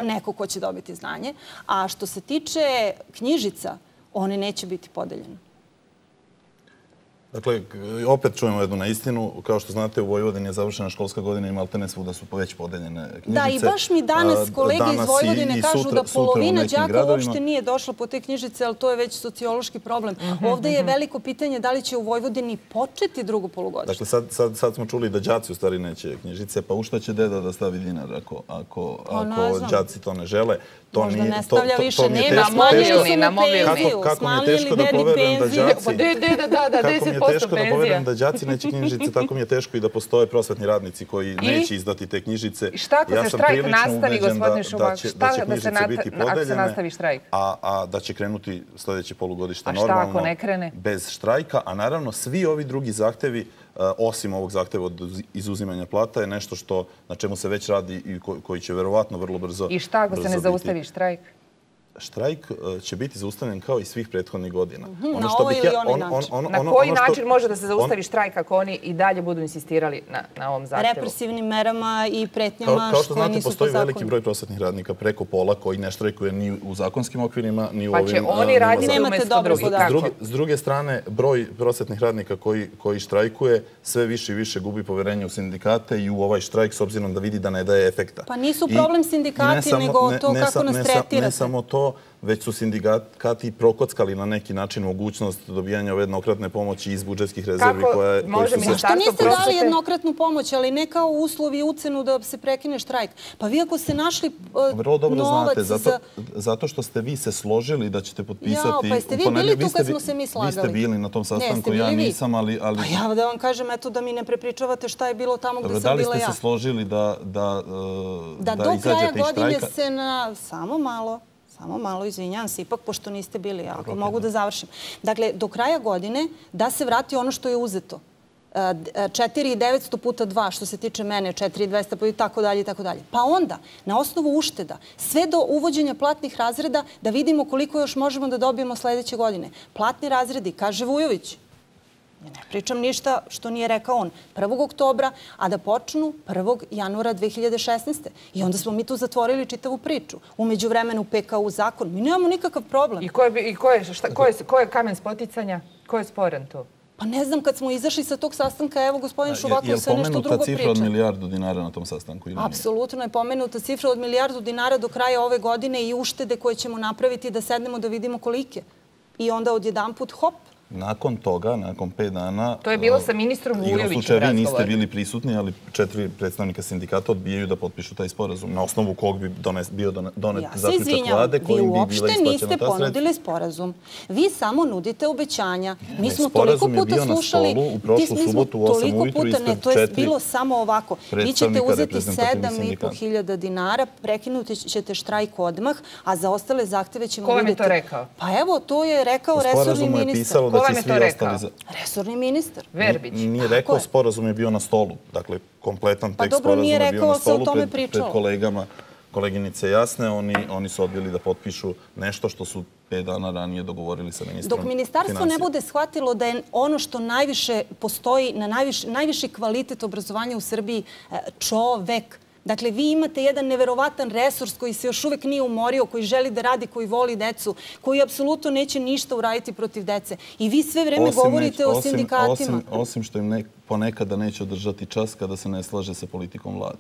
neko ko će dobiti znanje. A što se tiče knjižica, one neće biti podeljene. Dakle, opet čujemo jednu neistinu. Kao što znate, u Vojvodini je završena školska godina i maltene svuda su već podeljene knjižice. Da, i baš mi danas kolege iz Vojvodine kažu da polovina đaka uopšte nije došla po te knjižice, ali to je već sociološki problem. Ovde je veliko pitanje da li će u Vojvodini početi drugo polugodište. Dakle, sad smo čuli da đaci u stvari neće knjižice, pa u šta će deda da stavi dinar ako đaci to ne žele? Možda ne stavlja više, nema, na mobilni. Kako mi je teško da poverujem da đaci neće knjižice, tako mi je teško i da postoje prosvetni radnici koji neće izdati te knjižice. I šta ako se štrajk nastavi, gospodine Šuvak? Šta ako se nastavi štrajk? A da će krenuti sljedeće polugodište normalno, bez štrajka. A naravno, svi ovi drugi zahtevi, osim ovog zahteva od izuzimanja plata, je nešto na čemu se već radi i koji će verovatno vrlo brzo biti. I šta ako se ne zaustavi štrajk? Štrajk će biti zaustavljen kao i svih prethodnih godina. Na ovaj ili onaj način? Na koji način može da se zaustavi štrajk ako oni i dalje budu insistirali na ovom zahtevu? Represivnim merama i pretnjama koje nisu po zakonu. Kao što znate, postoji veliki broj prosvetnih radnika, preko pola, koji ne štrajkuje ni u zakonskim okvirima, ni u ovim... Pa će oni raditi umjesto drugih. S druge strane, broj prosvetnih radnika koji štrajkuje sve više i više gubi poverenje u sindikate i u ovaj štrajk s obzirom da vidi da ne daje efekta. Pa nisu problem sindikati, nego to kako nas tretirate. Ne samo to, već su sindikati prokockali na neki način mogućnost dobijanja ove jednokratne pomoći iz budžetskih rezervi koje su se... Što niste dali jednokratnu pomoć, ali ne kao uslov i ucenu da se prekine štrajk? Pa vi ako ste našli novac... Vrlo dobro znate, zato što ste vi se složili da ćete potpisati... Pa jeste vi bili tu kad smo se mi slagali? Vi ste bili na tom sastanku, ja nisam, ali... Pa ja da vam kažem, eto da mi ne prepričavate šta je bilo tamo gde sam bila ja. Da li ste se složili da do kraja godine se na... Samo malo, izvinjam se, ipak pošto niste bili, ako mogu da završim. Dakle, do kraja godine da se vrati ono što je uzeto. 4.900 puta 2, što se tiče mene, 4.200 puta i tako dalje i tako dalje. Pa onda, na osnovu ušteda, sve do uvođenja platnih razreda, da vidimo koliko još možemo da dobijemo sljedeće godine. Platni razredi, kaže Vujović, ne pričam ništa što nije rekao on, 1. oktobra, a da počnu 1. januara 2016. I onda smo mi tu zatvorili čitavu priču. Umeđu vremenu PKU zakon. Mi nemamo nikakav problem. I ko je kamen spoticanja? Ko je sporan to? Pa ne znam, kad smo izašli sa tog sastanka, evo, gospodin Šuvakov sve nešto drugo priča. Je li pomenuta cifra od milijardu dinara na tom sastanku? Apsolutno je pomenuta cifra od milijardu dinara do kraja ove godine i uštede koje ćemo napraviti da sednemo da vidimo kolike. I onda odjedanput, hop, nakon toga, nakon 5 dana... To je bilo sa ministrom Vujovićem razgovor. U slučaju vi niste bili prisutni, ali 4 predstavnika sindikata odbijaju da potpišu taj sporazum, na osnovu kog bi bio donet zaključak vlade kojim bi bila isplaćena ta sredstva. Vi uopšte niste ponudili sporazum. Vi samo nudite obećanja. Mi smo toliko puta slušali... Sporazum je bio na stolu u prošlu subotu u 8 ujutru ispred 4 to je bilo samo ovako. Vi ćete uzeti 7.500 dinara, prekinuti ćete štrajk odmah, a za ostale zahteve ćemo vidjeti... Ko vam je to rekao? Pa evo, to je rekao resorni ministar. Ko vam je to rekao? Resorni ministar. Verbić. Nije rekao, sporazum je bio na stolu. Dakle, kompletan tekst sporazuma je bio na stolu pred kolegama. Koleginice jasne, oni su odbili da potpišu nešto što su 5 dana ranije dogovorili sa ministrom financija. Dok ministarstvo ne bude shvatilo da je ono što najviše postoji, najviši kvalitet obrazovanja u Srbiji, čovek. Dakle, vi imate jedan neverovatan resurs koji se još uvek nije umorio, koji želi da radi, koji voli decu, koji apsolutno neće ništa uraditi protiv dece. I vi sve vreme govorite o sindikatima. Osim što im ponekada neće održati čas kada se ne slaže sa politikom vlade.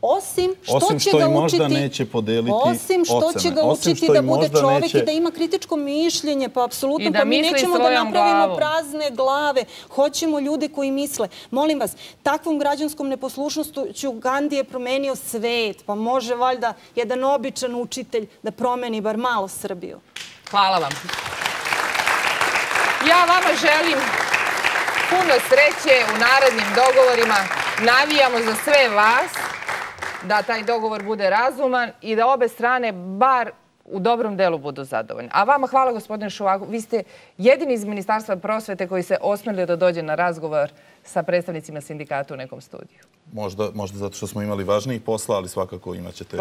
Osim što i možda neće podeliti ocene. Osim što će ga učiti da bude čovek i da ima kritičko mišljenje, pa apsolutno, pa mi nećemo da napravimo prazne glave. Hoćemo ljude koji misle. Molim vas, takvom građanskom neposlušnošću Gandhi je promenio svet, pa može valjda jedan običan učitelj da promeni bar malo Srbiju. Hvala vam. Ja vama želim puno sreće u narednim dogovorima. Navijamo za sve vas da taj dogovor bude razuman i da obe strane bar u dobrom delu budu zadovoljni. A vama hvala, gospodine Šuvaku. Vi ste jedini iz Ministarstva prosvete koji se osmelio da dođe na razgovor sa predstavnicima sindikata u nekom studiju. Možda zato što smo imali važnijih posla, ali svakako imat ćete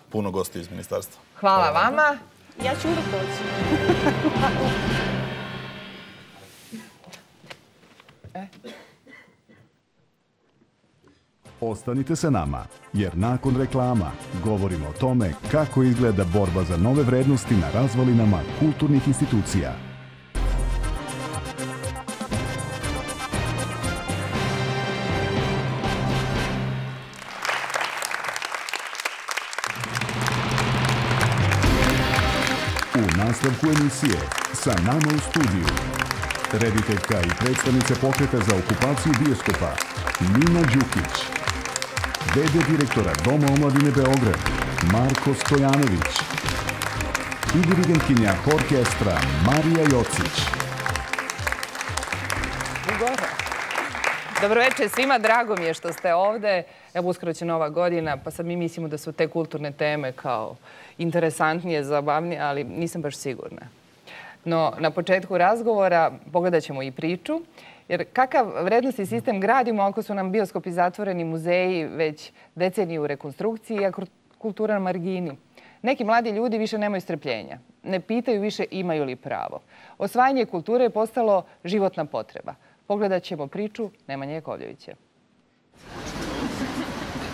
puno gostiju iz ministarstva. Hvala vama. Ja ću uvijek doći. Ostanite sa nama, jer nakon reklama govorimo o tome kako izgleda borba za nove vrednosti na razvalinama kulturnih institucija. U nastavku emisije sa nama u studiju rediteljka i predstavnica pokreta za okupaciju bioskopa Nina Đukić, v.d. direktora Doma omladine Beograd Marko Stojanović i dirigentkinja orkestra Marija Jocić. Dobro večer svima, drago mi je što ste ovde. Evo, uskoro će Nova godina, pa sad mi mislimo da su te kulturne teme kao interesantnije, zabavnije, ali nisam baš sigurna. No, na početku razgovora pogledat ćemo i priču, jer kakav vrednostni sistem gradimo ako su nam bioskopi zatvoreni, muzeji već deceniju u rekonstrukciji, a kultura na margini. Neki mladi ljudi više nemaju strpljenja. Ne pitaju više imaju li pravo. Osvajanje kulture je postalo životna potreba. Pogledat ćemo priču Nemanje Jakovljevića.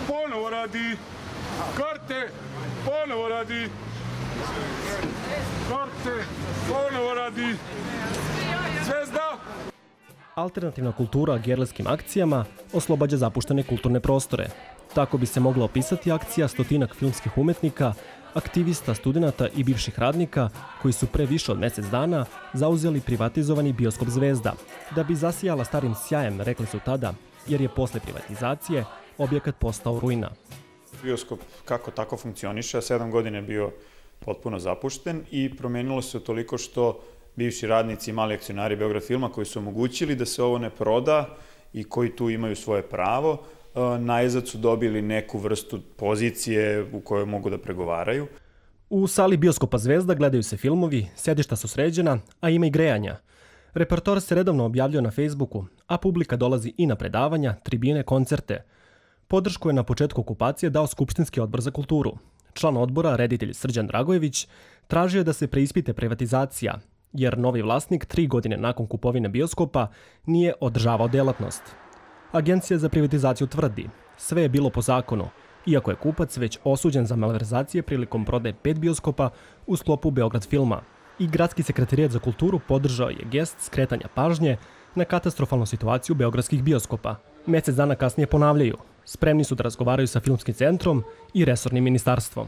Ponovo radi karte, ponovo radi karte, ponovo radi Zvezda. Alternativna kultura gerleskim akcijama oslobađa zapuštene kulturne prostore. Tako bi se mogla opisati akcija stotinak filmskih umetnika, aktivista, studenta i bivših radnika koji su pre više od mjesec dana zauzeli privatizovani bioskop Zvezda. Da bi zasijala starim sjajem, rekli su tada, jer je posle privatizacije objekat postao ruina. Bioskop kako tako funkcioniše, a 7 godina je bio potpuno zapušten i promenilo se toliko što bivši radnici i mali akcionari Beograd filma koji su omogućili da se ovo ne proda i koji tu imaju svoje pravo, najzad su dobili neku vrstu pozicije u kojoj mogu da pregovaraju. U sali bioskopa Zvezda gledaju se filmovi, sedišta su sređena, a ima i grejanja. Repertoar se redovno objavljuje na Facebooku, a publika dolazi i na predavanja, tribine, koncerte. Podršku je na početku okupacije dao Skupštinski odbor za kulturu. Član odbora, reditelj Srđan Dragojević, tražio je da se preispite privatizacija, jer novi vlasnik 3 godine nakon kupovine bioskopa nije održavao delatnost. Agencija za privatizaciju tvrdi, sve je bilo po zakonu, iako je kupac već osuđen za malverzacije prilikom prodaje 5 bioskopa u sklopu Beograd filma. I Gradski sekretarijat za kulturu podržao je gest skretanja pažnje na katastrofalnu situaciju beogradskih bioskopa. Mjesec dana kasnije ponavljaju, spremni su da razgovaraju sa Filmskim centrom i resornim ministarstvom.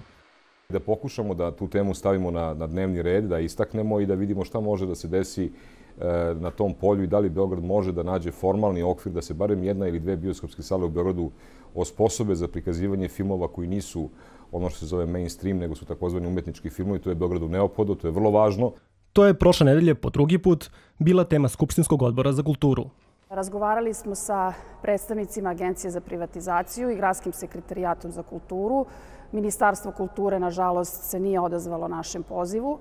Da pokušamo da tu temu stavimo na dnevni red, da istaknemo i da vidimo šta može da se desi na tom polju i da li Beograd može da nađe formalni okvir da se barem 1 ili 2 bioskopske sale u Beogradu osposobe za prikazivanje filmova koji nisu ono što se zove mainstream, nego su takozvani umetnički filmovi. To je Beogradu neophodno, to je vrlo važno. To je prošle nedelje po drugi put bila tema Skupštinskog odbora za kulturu. Razgovarali smo sa predstavnicima Agencije za privatizaciju i Gradskim sekretarijatom za kulturu. Ministarstvo kulture, nažalost, se nije odazvalo našem pozivu.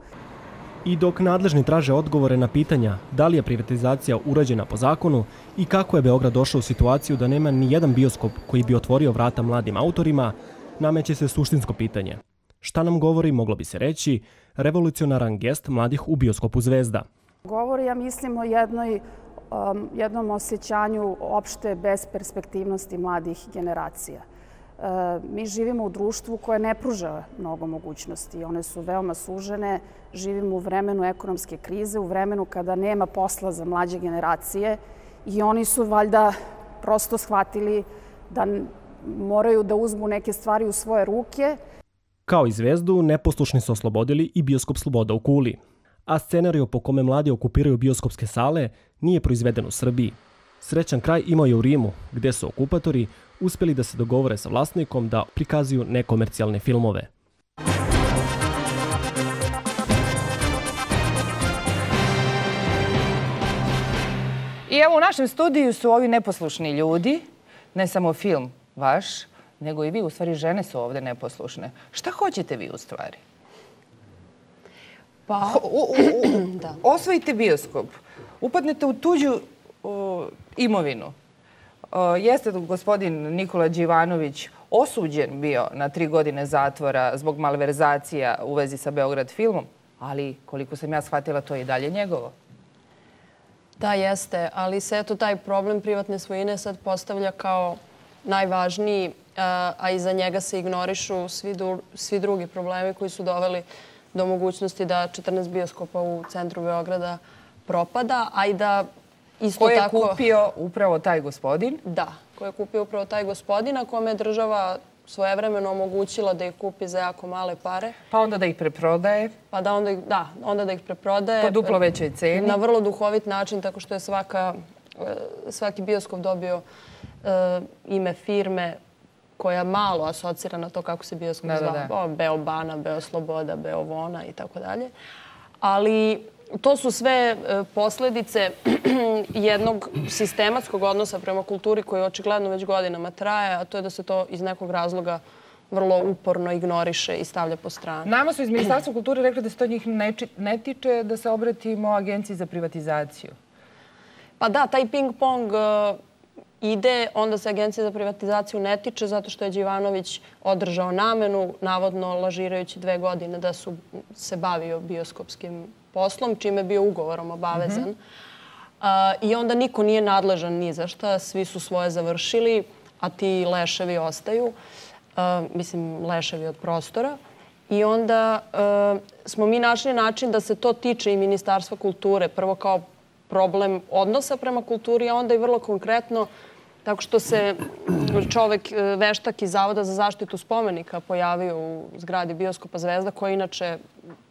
I dok nadležni traže odgovore na pitanja da li je privatizacija urađena po zakonu i kako je Beograd došao u situaciju da nema ni jedan bioskop koji bi otvorio vrata mladim autorima, nameće se suštinsko pitanje. Šta nam govori, moglo bi se reći, revolucionaran gest mladih u bioskopu Zvezda? Govori, ja mislim, o jednom osjećanju opšte besperspektivnosti mladih generacija. Mi živimo u društvu koje ne pruža mnogo mogućnosti. One su veoma sužene. Živimo u vremenu ekonomske krize, u vremenu kada nema posla za mlađe generacije i oni su valjda prosto shvatili da moraju da uzmu neke stvari u svoje ruke. Kao i Zvezdu, neposlušni su oslobodili i bioskop Sloboda u Kuli. A scenario po kome mladi okupiraju bioskopske sale nije proizveden u Srbiji. Srećan kraj imao je u Rimu, gde su okupatori uspjeli da se dogovore sa vlasnikom da prikazuju nekomercijalne filmove. I evo u našem studiju su ovi neposlušni ljudi, ne samo film vaš, nego i vi, u stvari žene su ovdje neposlušne. Šta hoćete vi u stvari? Pa, osvojite bioskop, upadnete u tuđu imovinu. Jeste gospodin Nikola Đivanović osuđen bio na 3 godine zatvora zbog malverzacija u vezi sa Beograd filmom, ali koliko sam ja shvatila, to je i dalje njegovo. Da, jeste, ali se eto taj problem privatne svojine sad postavlja kao najvažniji, a iza njega se ignorišu svi drugi problemi koji su doveli do mogućnosti da 14 bioskopa u centru Beograda propada, a i da isto tako... Ko je kupio upravo taj gospodin? Da, ko je kupio upravo taj gospodin, a kome je država svojevremeno omogućila da ih kupi za jako male pare. Pa onda da ih preprodaje? Pa da onda da ih preprodaje. Po duplo većoj ceni? Na vrlo duhovit način, tako što je svaki bioskop dobio ime firme koja malo asocira na to kako se bioskop zvao. Beobana, Beosloboda, Beovona i tako dalje. Ali to su sve posljedice jednog sistematskog odnosa prema kulturi koji očigledno već godinama traje, a to je da se to iz nekog razloga vrlo uporno ignoriše i stavlja po stranu. Nama su iz Ministarstva kulture rekli da se to njih ne tiče, da se obratimo Agenciji za privatizaciju. Pa da, taj ping-pong ide, onda se Agencija za privatizaciju ne tiče zato što je Đivanović održao namenu, navodno lažirajući 2 godine da su se bavio bioskopskim poslom, čime je bio ugovorom obavezan. I onda niko nije nadležan ni za šta, svi su svoje završili, a ti leševi ostaju. Mislim, leševi od prostora. I onda smo mi našli način da se to tiče i Ministarstva kulture. Prvo kao problem odnosa prema kulturi, a onda i vrlo konkretno tako što se čovek, veštak iz Zavoda za zaštitu spomenika pojavio u zgradi bioskopa Zvezda, koja je inače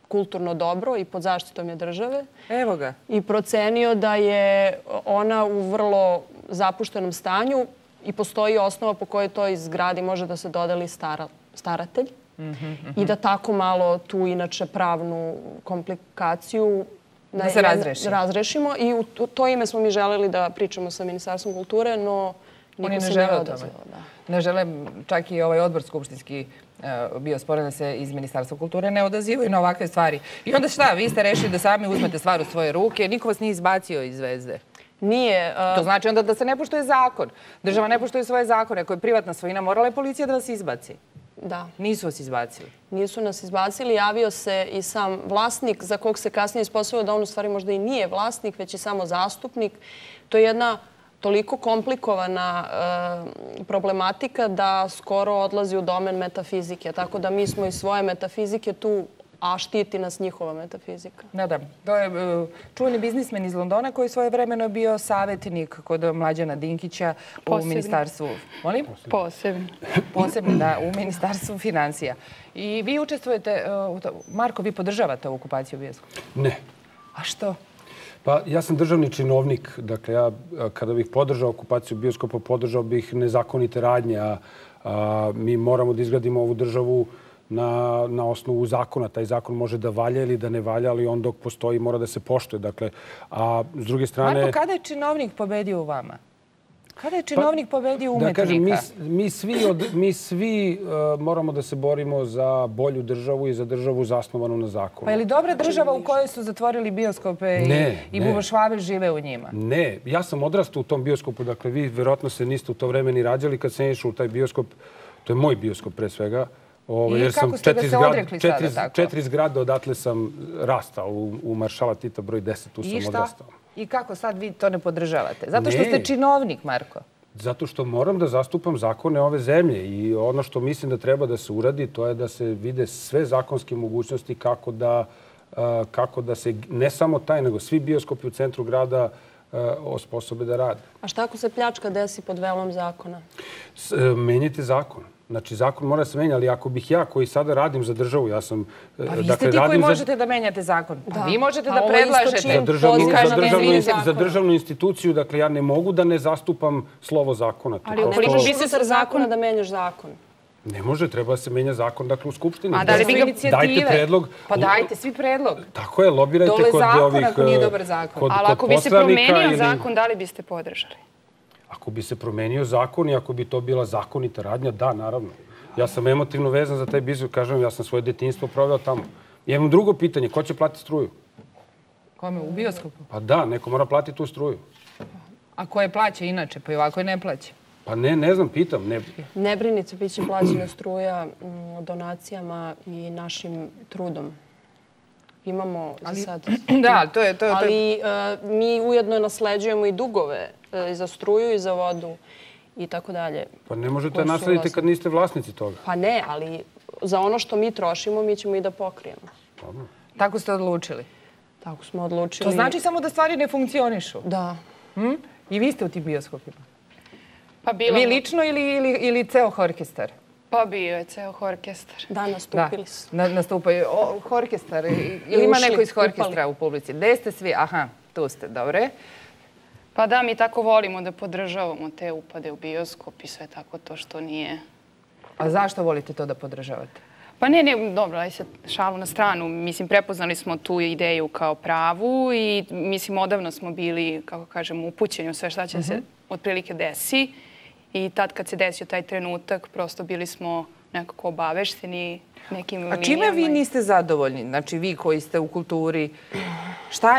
kulturno dobro i pod zaštitom je države. Evo ga. I procenio da je ona u vrlo zapuštenom stanju i postoji osnova po kojoj toj zgradi može da se dodeli staratelj. I da tako malo tu inače pravnu komplikaciju da se razrešimo. I u to ime smo mi želeli da pričamo sa Ministarstvom kulture, no niko se ne odazvao. Ne žele, čak i ovaj odbor skupštinski bio sporan da se iz Ministarstva kulture ne odazivaju na ovakve stvari. I onda šta, vi ste rešili da sami uzmete stvar u svoje ruke, niko vas nije izbacio iz Zvezde? Nije. To znači onda da se ne poštuje zakon. Država ne poštuje svoje zakone. Ako je privatna svojina, morala je policija da vas izbaci. Da. Nisu vas izbacili? Nisu nas izbacili. Javio se i sam vlasnik, za kog se kasnije ispostavilo da on u stvari možda i nije vlasnik, već i samo zastupnik. To je jedna toliko komplikovana problematika da skoro odlazi u domen metafizike. Tako da mi smo i svoje metafizike tu, a štiti nas njihova metafizika. Da. To je čuveni biznismen iz Londona koji svoje vremeno je bio savjetnik kod Mlađana Dinkića u Ministarstvu... Molim? Posebni, da, u Ministarstvu financija. I vi učestvujete... Marko, vi podržavate okupaciju bioskopa? Ne. A što? Pa ja sam državni činovnik. Dakle, ja kada bih podržao okupaciju bioskopa, podržao bih nezakonite radnje. Mi moramo da izgradimo ovu državu na osnovu zakona. Taj zakon može da valja ili da ne valja, ali on dok postoji mora da se poštuje. Dakle, a s druge strane... Marko, kada je činovnik pobedio u vama? Kada je činovnik pobedio umetnika? Da kažem, mi svi moramo da se borimo za bolju državu i za državu zasnovanu na zakonu. Pa je li dobra država u kojoj su zatvorili bioskope i bubošvabe žive u njima? Ne, ja sam odrastao u tom bioskopu. Dakle, vi verovatno se niste u to vreme ni rađali kad sam išao u taj bioskop. To je moj bioskop pre svega. I kako ste ga se odrekli sada tako? 4 zgrade odatle sam rastao u Maršala Tita broj 10, tu sam odrastao. I kako sad vi to ne podržavate? Zato što ste činovnik, Marko. Zato što moram da zastupam zakone ove zemlje i ono što mislim da treba da se uradi, to je da se vide sve zakonske mogućnosti kako da se ne samo taj, nego svi bioskopi u centru grada osposobe da rade. A šta ako se pljačka desi pod velom zakona? Menjajte zakon. Znači, zakon mora se menja, ali ako bih ja, koji sada radim za državu, ja sam... Pa vi ste ti koji možete da menjate zakon. Pa vi možete da predlažete. Za državnu instituciju, dakle, ja ne mogu da ne zastupam slovo zakona. Ali ukoliko bi se sa zakona da menjaš zakon? Ne može, treba da se menja zakon, dakle, u Skupštini. A da li bi ga dajte predlog? Pa dajte svi predlog. Tako je, lobirajte kod ovih... Dole zakon ako nije dobar zakon. Ali ako bi se promenio zakon, da li biste podržali? Ako bi se promenio zakon i ako bi to bila zakonita radnja, da, naravno. Ja sam emotivno vezan za taj biznis, kažem, ja sam svoje detinjstvo proveo tamo. I imam drugo pitanje, ko će platiti struju? Kome, u bioskopu? Pa da, neko mora platiti tu struju. A ko je plaća inače, pa i ovako je ne plaća? Pa ne znam, pitam. Ne brinite, bit će plaćena struja donacijama i našim trudom. Imamo za sad. Da, to je... Ali mi ujedno nasleđujemo i dugove i za struju i za vodu i tako dalje. Pa ne možete naslediti kad niste vlasnici toga. Pa ne, ali za ono što mi trošimo, mi ćemo i da pokrijemo. Tako ste odlučili? Tako smo odlučili. To znači samo da stvari ne funkcionišu? Da. I vi ste u tim bioskopima? Vi lično ili ceo orkestar? Pa bio je ceo orkestar. Da, nastupili su. Nastupaju orkestar. Ili ima neko iz orkestra u publici? Gde ste svi? Aha, tu ste, dobre. Pa da, mi tako volimo da podržavamo te upade u bioskop i sve tako to što nije... A zašto volite to da podržavate? Pa ne, dobro, aj se šalu na stranu. Mislim, prepoznali smo tu ideju kao pravu i mislim, odavno smo bili, kako kažem, upućeni u sve šta će se otprilike desi. I tad kad se desio taj trenutak, prosto bili smo nekako obavešteni nekim linijama. A čime vi niste zadovoljni? Znači, vi koji ste u kulturi,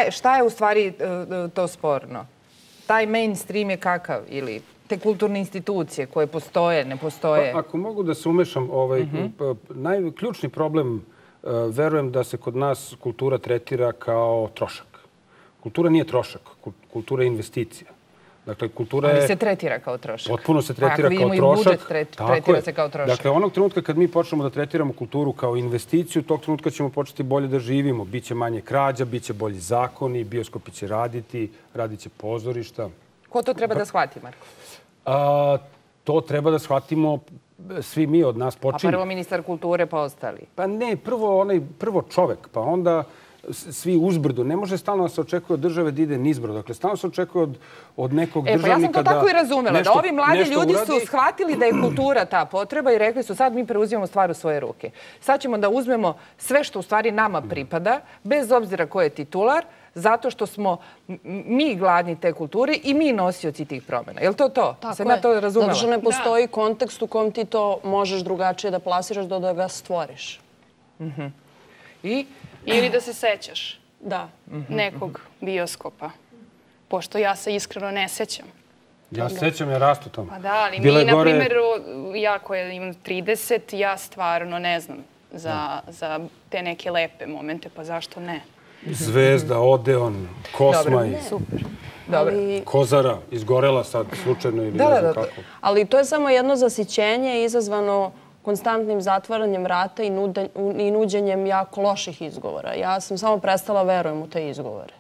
šta je u stvari to sporno? Taj mainstream je kakav? Ili te kulturne institucije koje postoje, ne postoje? Ako mogu da se umešam, ključni problem, verujem da se kod nas kultura tretira kao trošak. Kultura nije trošak, kultura je investicija. Dakle, kultura je... Ali se tretira kao trošak. Potpuno se tretira kao trošak. Ako vidimo i budžet, tretira se kao trošak. Dakle, onog trenutka kad mi počnemo da tretiramo kulturu kao investiciju, tog trenutka ćemo početi bolje da živimo. Biće manje krađa, biće bolji zakoni, bioskopi će raditi, radit će pozorišta. Ko to treba da shvati, Marko? To treba da shvatimo svi mi od nas počinje. A prvo ministar kulture, pa ostali? Pa ne, prvo čovek, pa onda svi uzbrdo. Ne može stalno da se očekuje od države da ide nizbrdo. Dakle, stalno se očekuje od nekog državnika da... Pa ja sam to tako i razumela. Da ovi mladi ljudi su shvatili da je kultura ta potreba i rekli su sad mi preuzimamo stvar u svoje ruke. Sad ćemo da uzmemo sve što u stvari nama pripada, bez obzira ko je titular, zato što smo mi gladni te kulture i mi nosioci tih promjena. Je li to to? Tako je. Zato što ne postoji kontekst u kom ti to možeš drugačije da plasiraš do da ga stvoriš. Ili da se sećaš nekog bioskopa. Pošto ja se iskreno ne sećam. Ja se sećam, ja rastu tamo. Pa da, ali mi, na primjer, ja koja imam 30, ja stvarno ne znam za te neke lepe momente, pa zašto ne? Zvezda, Odeon, Kosmaj, Kozara, izgorela sad slučajno ili ne znam kako. Ali to je samo jedno zasićenje izazvano konstantnim zatvaranjem vrata i nuđenjem jako loših izgovora. Ja sam samo prestala verujem u te izgovore.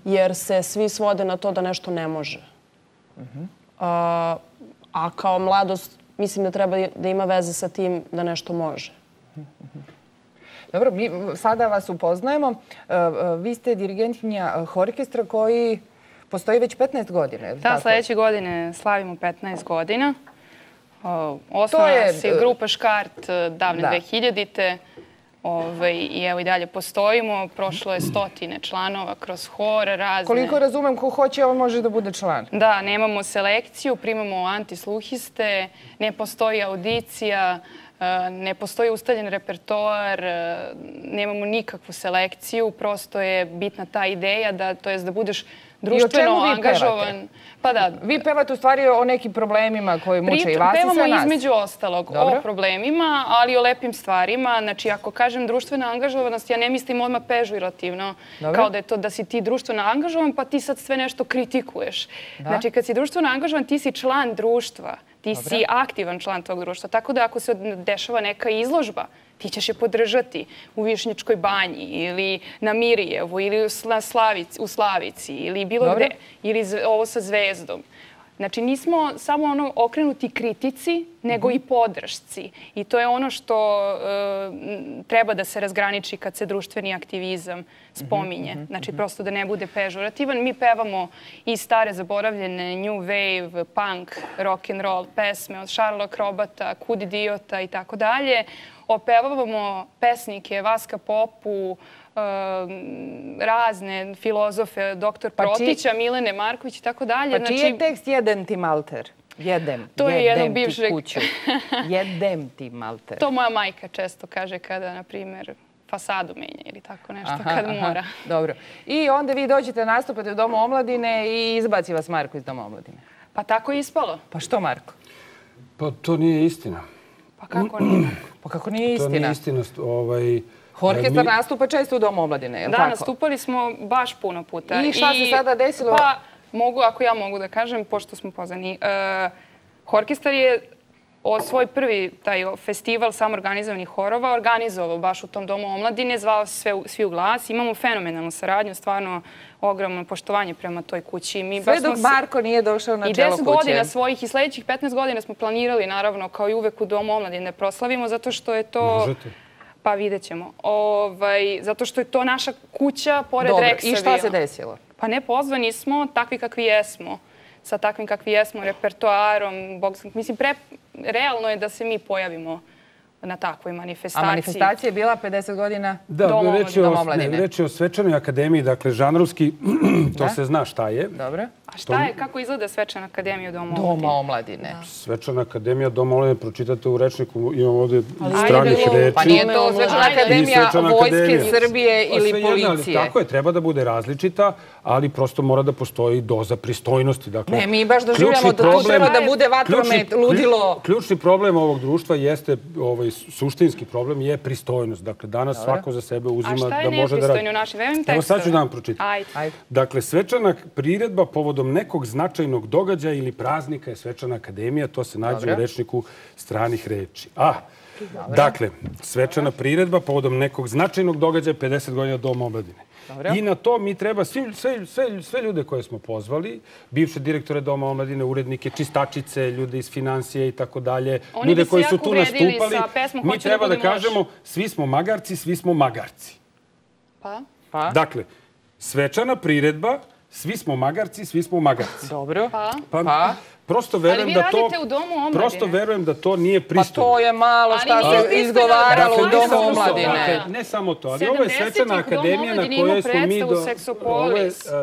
Jer se svi svode na to da nešto ne može. A kao mladost mislim da treba da ima veze sa tim da nešto može. Dobro, mi sada vas upoznajemo. Vi ste dirigentkinja orkestra koji postoji već 15 godina. Da, sljedeće godine slavimo 15 godina. Osnovna se grupa Škart davne 2000-te i evo i dalje postojimo. Prošlo je 100 članova kroz hor, razne... Koliko razumem, ko hoće, on može da bude član. Da, nemamo selekciju, primamo antisluhiste, ne postoji audicija, ne postoji ustaljen repertoar, nemamo nikakvu selekciju, prosto je bitna ta ideja, to je da budeš društveno angažovan. Pa da. Vi pevate u stvari o nekim problemima koji muče i vas i sve nas. Pevamo između ostalog o problemima, ali i o lepim stvarima. Znači, ako kažem društvena angažovanost, ja ne mislim odmah pežurativno, kao da je to da si ti društveno angažovan, pa ti sad sve nešto kritikuješ. Znači, kad si društveno angažovan, ti si član društva. Ti si aktivan član tog društva. Tako da ako se dešava neka izložba, ti ćeš je podržati u Višnjičkoj banji ili na Mirjevu ili u Slavici ili bilo gde. Ili ovo sa Zvezdom. Znači, nismo samo okrenuti kritici, nego i podršci. I to je ono što treba da se razgraniči kad se društveni aktivizam spominje. Znači, prosto da ne bude pežorativan. Mi pevamo i stare zaboravljene new wave, punk, rock and roll pesme od Šarla Krobata, Kud idiota i tako dalje. Opevavamo pesnike Vaska Popu, razne filozofe, doktor Protića, Milene Marković i tako dalje. Pa čiji je tekst Jedem ti malter? Jedem ti kuću. Jedem ti malter. To moja majka često kaže kada, na primjer, fasadu menja ili tako nešto, kad mora. Dobro. I onda vi dođete, nastupate u Domu omladine i izbaci vas Marko iz Doma omladine. Pa tako je ispalo. Pa što, Marko? Pa to nije istina. Pa kako nije? Pa kako nije istina? To nije istina. Orkestar nastupa često u Domu omladine, je li tako? Da, nastupali smo baš puno puta. I šta se sada desilo? Pa, ako ja mogu da kažem, pošto smo pozvani. Orkestar je svoj prvi taj festival samoorganizovanih horova organizovao baš u tom Domu omladine, zvao se Svi u glas. Imamo fenomenalnu saradnju, stvarno ogromno poštovanje prema toj kući. Sve dok Marko nije došao na čelo kuće. I 10 godina svojih i sledećih 15 godina smo planirali, naravno, kao i uvek u Domu omladine proslavimo, zato što je to... Možete. Pa vidjet ćemo. Zato što je to naša kuća pored Reksavija. I šta se desilo? Pa ne, pozvani smo takvi kakvi jesmo. Sa takvim kakvi jesmo, repertoarom. Mislim, realno je da se mi pojavimo na takvoj manifestaciji. A manifestacija je bila 50 godina Doma omladine. Reč je o Svečanoj akademiji, dakle, žanrovski, to se zna šta je. Dobro. A šta je, kako izgleda Svečana akademija Doma omladine? Doma omladine. Svečana akademija Doma omladine, pročitate u rečniku, imam ovdje stranih reči. Pa nije to Svečana akademija Vojske Srbije ili policije. Tako je, treba da bude različita, ali prosto mora da postoji doza pristojnosti. Ne, mi baš doživljamo da tu treba da bude vatromet, ludilo. Ključni problem ovog društva jeste, suštinski problem je pristojnost. Dakle, danas svako za sebe uzima da može da radi. A šta je nepristojno u našim vevim tekstovima? Evo sad ću da vam pročitam. Dakle, svečana priredba povodom nekog značajnog događaja ili praznika je Svečana akademija, to se nađe u rečniku stranih reči. Dakle, svečana priredba povodom nekog značajnog događaja 50 godina Doma omladine. I na to mi treba sve ljude koje smo pozvali, bivše direktore Doma omladine, urednike, čistačice, ljude iz financije i tako dalje, ljude koji su tu nastupali, mi treba da kažemo svi smo magarci, svi smo magarci. Pa? Dakle, svečana priredba, svi smo magarci, svi smo magarci. Dobro. Pa? Prosto verujem da to... Ali vi radite u Domu omladine. Prosto verujem da to nije pristojno. Pa to je malo šta se izgovaralo u Domu omladine. Ne samo to, ali ovo je Svečana akademija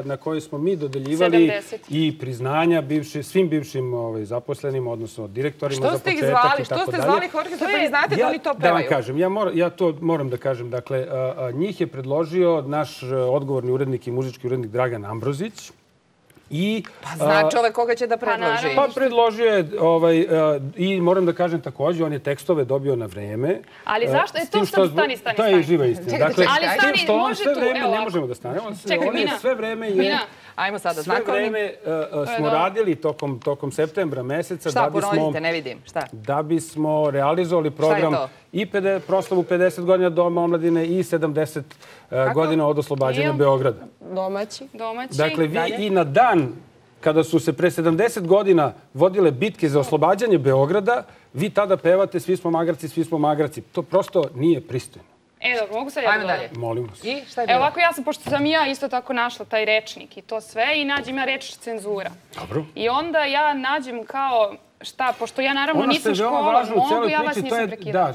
na kojoj smo mi dodeljivali i priznanja svim bivšim zaposlenim, odnosno direktorima za početak i tako dalje. Što ste zvali orkestar, pa vi znate da oni to pevaju? Da vam kažem, ja to moram da kažem. Dakle, njih je predložio naš odgovorni urednik i muzički urednik Dragan Ambrozić. Pa zna čovek koga će da predloži. Pa predložio je i moram da kažem također, on je tekstove dobio na vreme. Ali zašto? To što stani. To je živa istina. Čekaj, ali stani, može tu. Ne možemo da stanemo. Čekaj, Mina. Sve vreme je... Ajmo sada, sve vreme smo radili tokom septembra meseca. Šta, ponovite, ne vidim. Šta? Da bismo realizovali program i proslavu 50 godina Doma omladine i 70 godina od oslobađanja Beograda. Domaći. Dakle, vi i na dan kada su se pre 70 godina vodile bitke za oslobađanje Beograda, vi tada pevate svi smo magarci, svi smo magarci. To prosto nije pristojno. Dobro, mogu sad ja da dalje? Molim vas. I šta je bilo? Ovako, pošto sam ja isto tako našla taj rečnik i to sve, i nađem ja reč cenzura. Dobro. I onda ja nađem kao šta, pošto ja naravno nisam škola, mogu, ja vas nisam prekidala.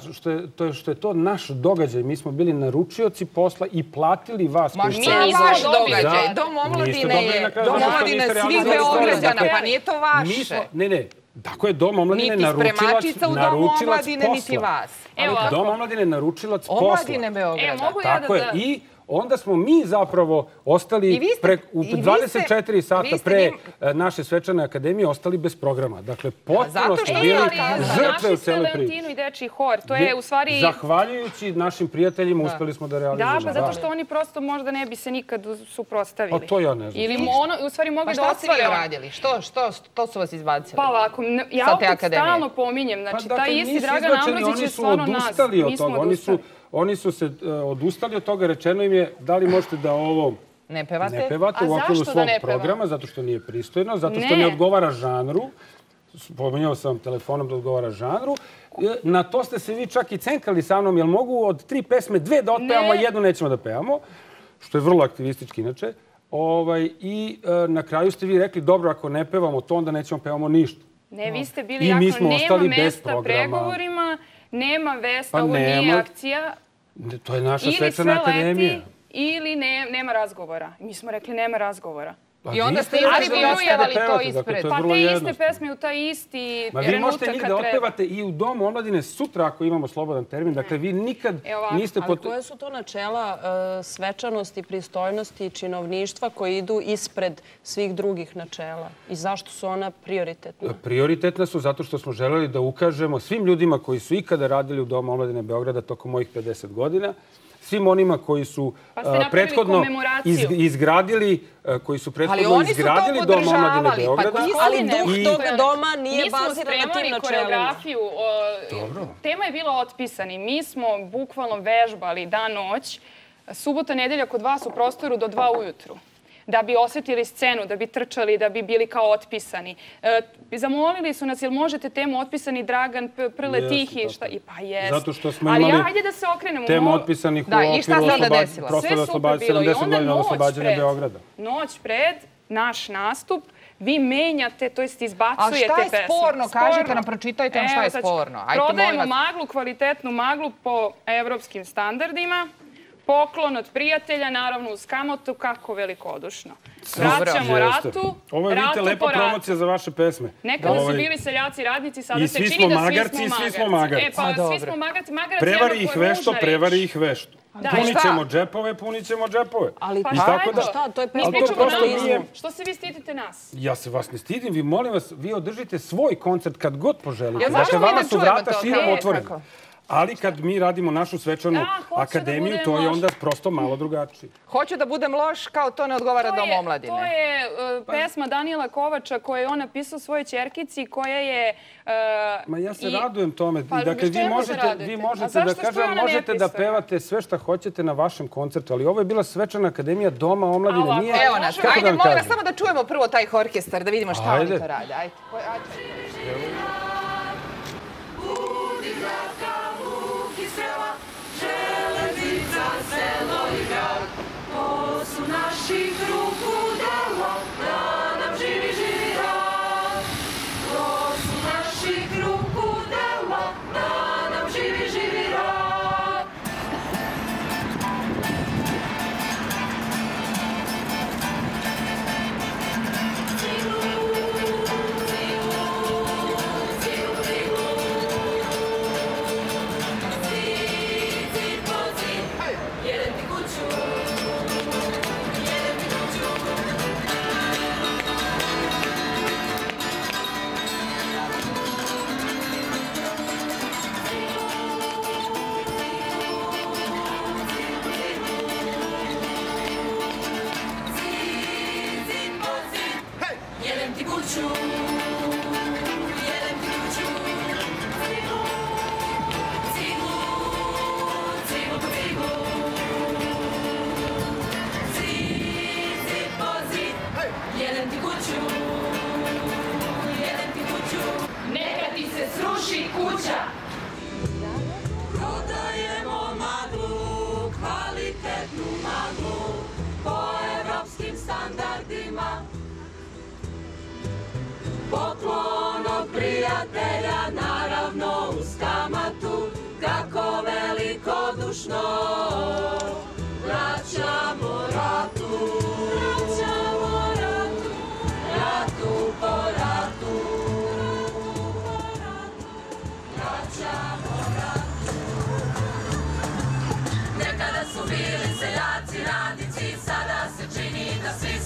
Da, što je to naš događaj. Mi smo bili naručioci posla i platili vas. Ma nije vaš događaj. Dom omladine je Dom omladine svih Beograđana, pa nije to vaše. Ne. Tako je Dom omladine naručilac posla. Niti spremačica u Domu omladine, niti vas. Dom omladine naručilac posla. Omladine Beograda. Mogu ja da... I onda smo mi zapravo ostali u 24 sata pre naše svečane akademije ostali bez programa. Dakle, potpuno smo bili žrtve u celoj priči. Naši i dečiji hor, to je u stvari... Zahvaljujući našim prijateljima uspeli smo da realizujemo. Da, zato što oni prosto možda ne bi se nikad suprostavili. Pa to ja ne znam. Ili u stvari mogli da ostvare... Pa šta ste radili? Što su vas izbacili? Pa ovako, ja opet stalno pominjem. Znači, taj isti Dragan Ambrozić je stvarno nas. Oni su se odustali od toga, rečeno im je da li možete da ovo ne pevate u okviru svog programa, zato što nije pristojno, zato što ne odgovara žanru. Pominjao sam telefonom da odgovara žanru. Na to ste se vi čak i cenkali sa mnom, jel mogu od 3 pesme 2 da otpevamo, a 1 nećemo da pevamo, što je vrlo aktivistički inače. I na kraju ste vi rekli, dobro, ako ne pevamo to, onda nećemo pevamo ništa. Ne, vi ste bili jako, nema mesta pregovorima, nema vesta, ovo nije akcija. To je naša svečana akademija. Ili nema razgovora. Mi smo rekli nema razgovora. I onda ste izgledali to ispred. Pa te iste pesme u taj isti trenutak. Vi možete njih da otpevate i u Domu omladine sutra ako imamo slobodan termin. Dakle, vi nikad niste... Ali koje su to načela svečanosti, pristojnosti i činovništva koji idu ispred svih drugih načela? I zašto su ona prioritetna? Prioritetna su zato što smo želeli da ukažemo svim ljudima koji su ikada radili u Domu omladine Beograda tokom mojih 50 godina, svim onima koji su prethodno izgradili Dom omladine Beograda. Ali duh toga doma nije baziran na tim načelima. Tema je bila otpisani. Mi smo bukvalno vežbali dan-noć, subota, nedelja kod vas u prostoru do 2 ujutru. Da bi osjetili scenu, da bi trčali, da bi bili kao otpisani. Zamolili su nas, jel možete temu otpisani Dragan Prle Tihi? Pa jes. Zato što smo imali temu otpisanih u okviru proslave 70 godina od oslobađanja Beograda. Noć pred naš nastup, vi menjate, to jest izbacujete pesmu. A šta je sporno? Kažite nam, pročitajte nam šta je sporno. Prodajemo maglu, kvalitetnu maglu po evropskim standardima. Poklon od prijatelja, naravno uz kamotu, kako velikodušno. Vraćamo ratu. Ovo je, vidite, lepa promocija za vaše pesme. Nekada su bili seljaci radnici, sada se čini da svi smo magarci. I svi smo magarci. E, pa svi smo magarci. Prevari ih vešto. Punit ćemo džepove, punit ćemo džepove. Ali šta? To je pesma nacionalizmu. Što se vi stidite nas? Ja se vas ne stidim. Vi, molim vas, vi održite svoj koncert kad god poželite. Dakle, vama su vrata širom otvorena. Ali kad mi radimo našu svečanu akademiju, to je onda prosto malo drugačije. Hoću da budem loš, kao to ne odgovara Dom omladine. To je pesma Danijela Kovača koju je on napisao svojoj ćerkici, koja je... Ma ja se radujem tome. Dakle, vi možete da kažem, možete da pevate sve šta hoćete na vašem koncertu, ali ovo je bila svečana akademija Doma omladine. Evo nas, ajde, molim vas samo da čujemo prvo taj orkestar, da vidimo šta oni to rade. Ajde. Selo i grad, to su naših ruku delo, da nam živi rad. To su naših ruku delo, da nam živi rad. Jedan ti kuću,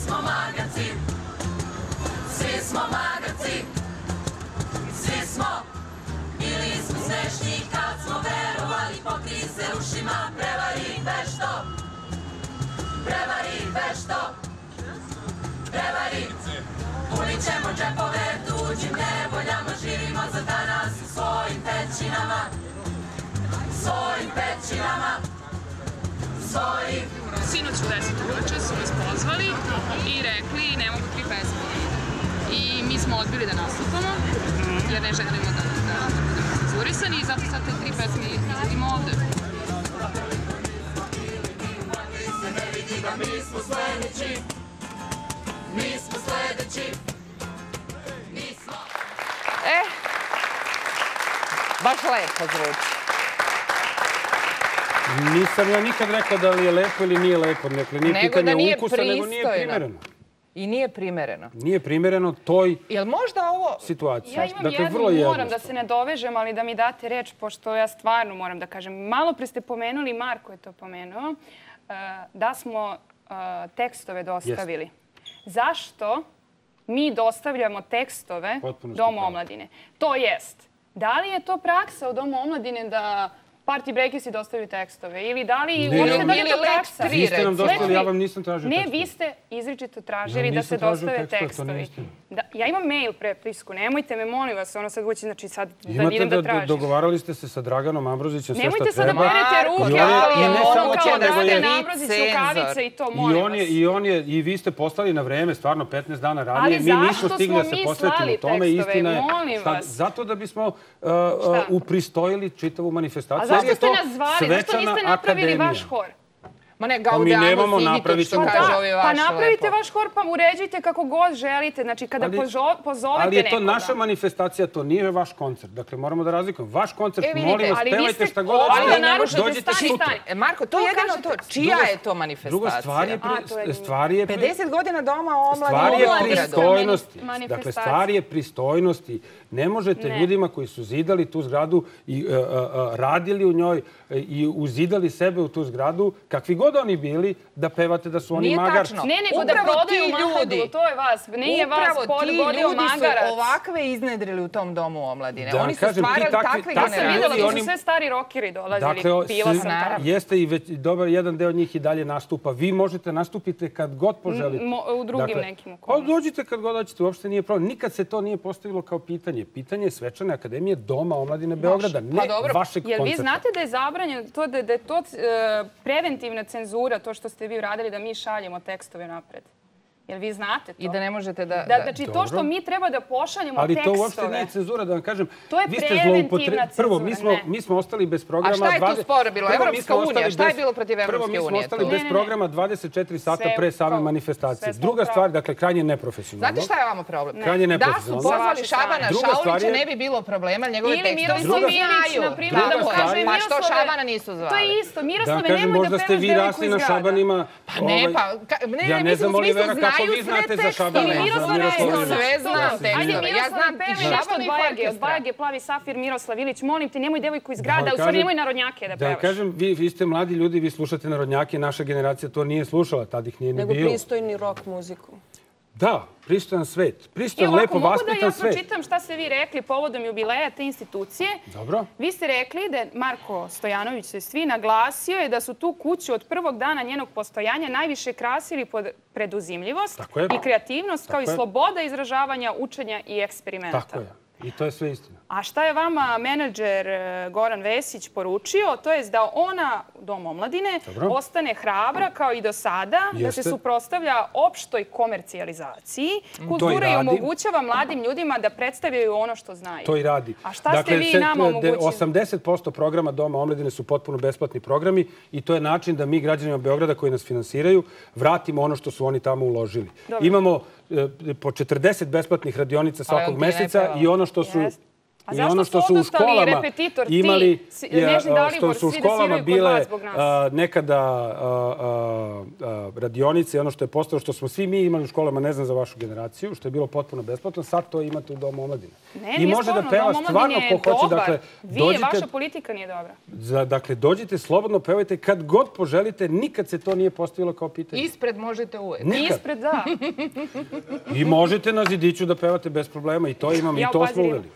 smo magarci, svi smo magarci, svi smo. Bili smo smešni kad smo verovali, pokrij se ušima, prevari vešto, prevari vešto, prevari. Punit ćemo džepove tuđim nevoljama, živimo za danas u svojim pećinama, svojim pećinama, svojim. Sinoć u 10 uveče su nas pozvali i rekli ne mogu 3 pesme. I mi smo odbili da nastupamo, jer ne želimo da budemo cenzurisani i zato sad te 3 pesme izvodimo ovde. Mi smo sledeći, mi smo sledeći, mi smo... Baš lepo zvuči. Nisam ja nikad rekao da li je lepo ili nije lepo. Dakle, nije pitanje ukusa, nego nije primereno. I nije primereno. Nije primereno toj situaciji. Ja imam jednu, moram da se ne dovežem, ali da mi date reč, pošto ja stvarno moram da kažem. Malo pre ste pomenuli, Marko je to pomenuo, da smo tekstove dostavili. Zašto mi dostavljamo tekstove Domu omladine? To jest, da li je to praksa u Domu omladine da Party Breakers dostavljaju tekstove? Ili da li uopšte da li je to praksa? Vi ste nam dostavili, ja vam nisam tražio tekstove. Ne, vi ste izričito tražili da se dostave tekstovi. Ja imam mail prepisku, nemojte me, molim vas, ono sad hoće, znači sad da idem da tražim. Dogovarali ste se sa Draganom Ambrozićem sve što treba. Nemojte sad da perete ruke, ali je ono kao Dragan Ambrozić rukavice i to, molim vas. I vi ste postali na vreme, stvarno 15 dana ranije. Mi nismo stigli da se posvetimo tome, istina je. Zato da bismo upristojili čitavu manifestaciju. A zašto ste nas zvali? Zašto niste napravili vaš hor? Ma ne, Gaudeamus Igitur, što kaže ovi vaš lepo. Pa napravite vaš hor, pa uređujte kako god želite. Znači, kada pozovete nekoga. Ali je to naša manifestacija, to nije vaš koncert. Dakle, moramo da razlikujemo. Vaš koncert, molim vas, pevajte šta god hoćete, dođite sutra. Marko, to je jedino to. Čija je to manifestacija? Druga stvar je... 50 godina Doma omladine u Beogradu. Dakle, stvar je pristojnosti. Ne možete ljudima koji su zidali tu zgradu i radili u njoj i uzidali sebe u tu zgradu, kakvi god oni bili, da pevate da su oni magarci. Ne, nego da prodaju Mahadulu, to je vas. Nije vas podgodio magarac. Upravo ti ljudi su ovakve iznedrili u tom Domu omladine. Oni su stvarali takve generacije. Ja sam videla da su sve stari rokeri dolazili. Bila sam tamo. Jeste i dobar jedan deo njih i dalje nastupa. Vi možete nastupiti kad god poželite. U drugim nekim okolnostima. Dođite kad god hoćete, uopšte nije problem. Nikad se to nije postavilo kao pitanje. Pitanje je Svečane akademije Doma omladine Beograda, ne vašeg koncerta. Jer vi znate da je zabranjeno, da je to preventivna cenzura, to što ste vi uradili, da mi šaljemo tekstove napred. Jer vi znate to. I da ne možete da... Znači, to što mi treba da pošaljemo tekstove... Ali to uopšte nije cenzura, da vam kažem. To je preventivna cenzura. Prvo, mi smo ostali bez programa... A šta je tu sporo bilo? Evropska unija? Šta je bilo protiv Evropske unije? Prvo, mi smo ostali bez programa 24 sata pre same manifestacije. Druga stvar, dakle, krajnje neprofesionalno. Znate šta je vama problem? Krajnje Da su neprofesionalno. pozvali Šabana Šaulića, ne bi bilo problema, njegove tekstove svi znaju. Pa što Šabana nisu zvali? To je isto. Miroslave, nemoj da pevaš devojku iz grada. Pa ne, ja ne znam, Olivera, kako vi znate za Šabana. Sve znam tekstove. Ja znam nešto od Bajage, Plavi safir, Miroslav Ilić. Molim te, nemoj devojku iz grada, u stvari nemoj narodnjake da pevaš. Da kažem, vi ste mladi ljudi, vi slušate narodnjake, naša generacija to nije slušala, tad ih nije ni bilo. Nego pristojni rock muziku. Da, pristojan svet. Pristojan, lepo vaspitan svet. Mogu da ja pročitam šta ste vi rekli povodom jubileja te institucije. Dobro. Vi ste rekli da je Marko Stojanović se svi naglasio je da su tu kuću od prvog dana njenog postojanja najviše krasili preduzimljivost i kreativnost, kao i sloboda izražavanja, učenja i eksperimenta. Tako je. I to je sve istina. A šta je vama menadžer Goran Vesić poručio? To je da ona, Dom omladine, ostane hrabra kao i do sada, da se suprotstavlja opštoj komercijalizaciji. Kultura i omogućava mladim ljudima da predstavljaju ono što znaju. To i radi. A šta ste vi nama omogućili? 80% programa Doma omladine su potpuno besplatni programi i to je način da mi građanima Beograda koji nas finansiraju vratimo ono što su oni tamo uložili. Imamo po 40 besplatnih radionica svakog meseca i ono što su A zašto su odustali repetitor, ti, Nežni Dalibor, svi da sviraju kod vas zbog nas? Nekada radionice, ono što je postalo, što smo svi mi imali u školama, ne znam za vašu generaciju, što je bilo potpuno besplatno, sad to imate u Domu omladine. Ne, nije sporno, Dom omladine je dobar. Vaša politika nije dobra. Dakle, dođite, slobodno pevajte, kad god poželite, nikad se to nije postavilo kao pitanje. Ispred možete uvek. Ispred, da. I možete na zidiću da pevate bez problema, i to imamo, i to smo uveli.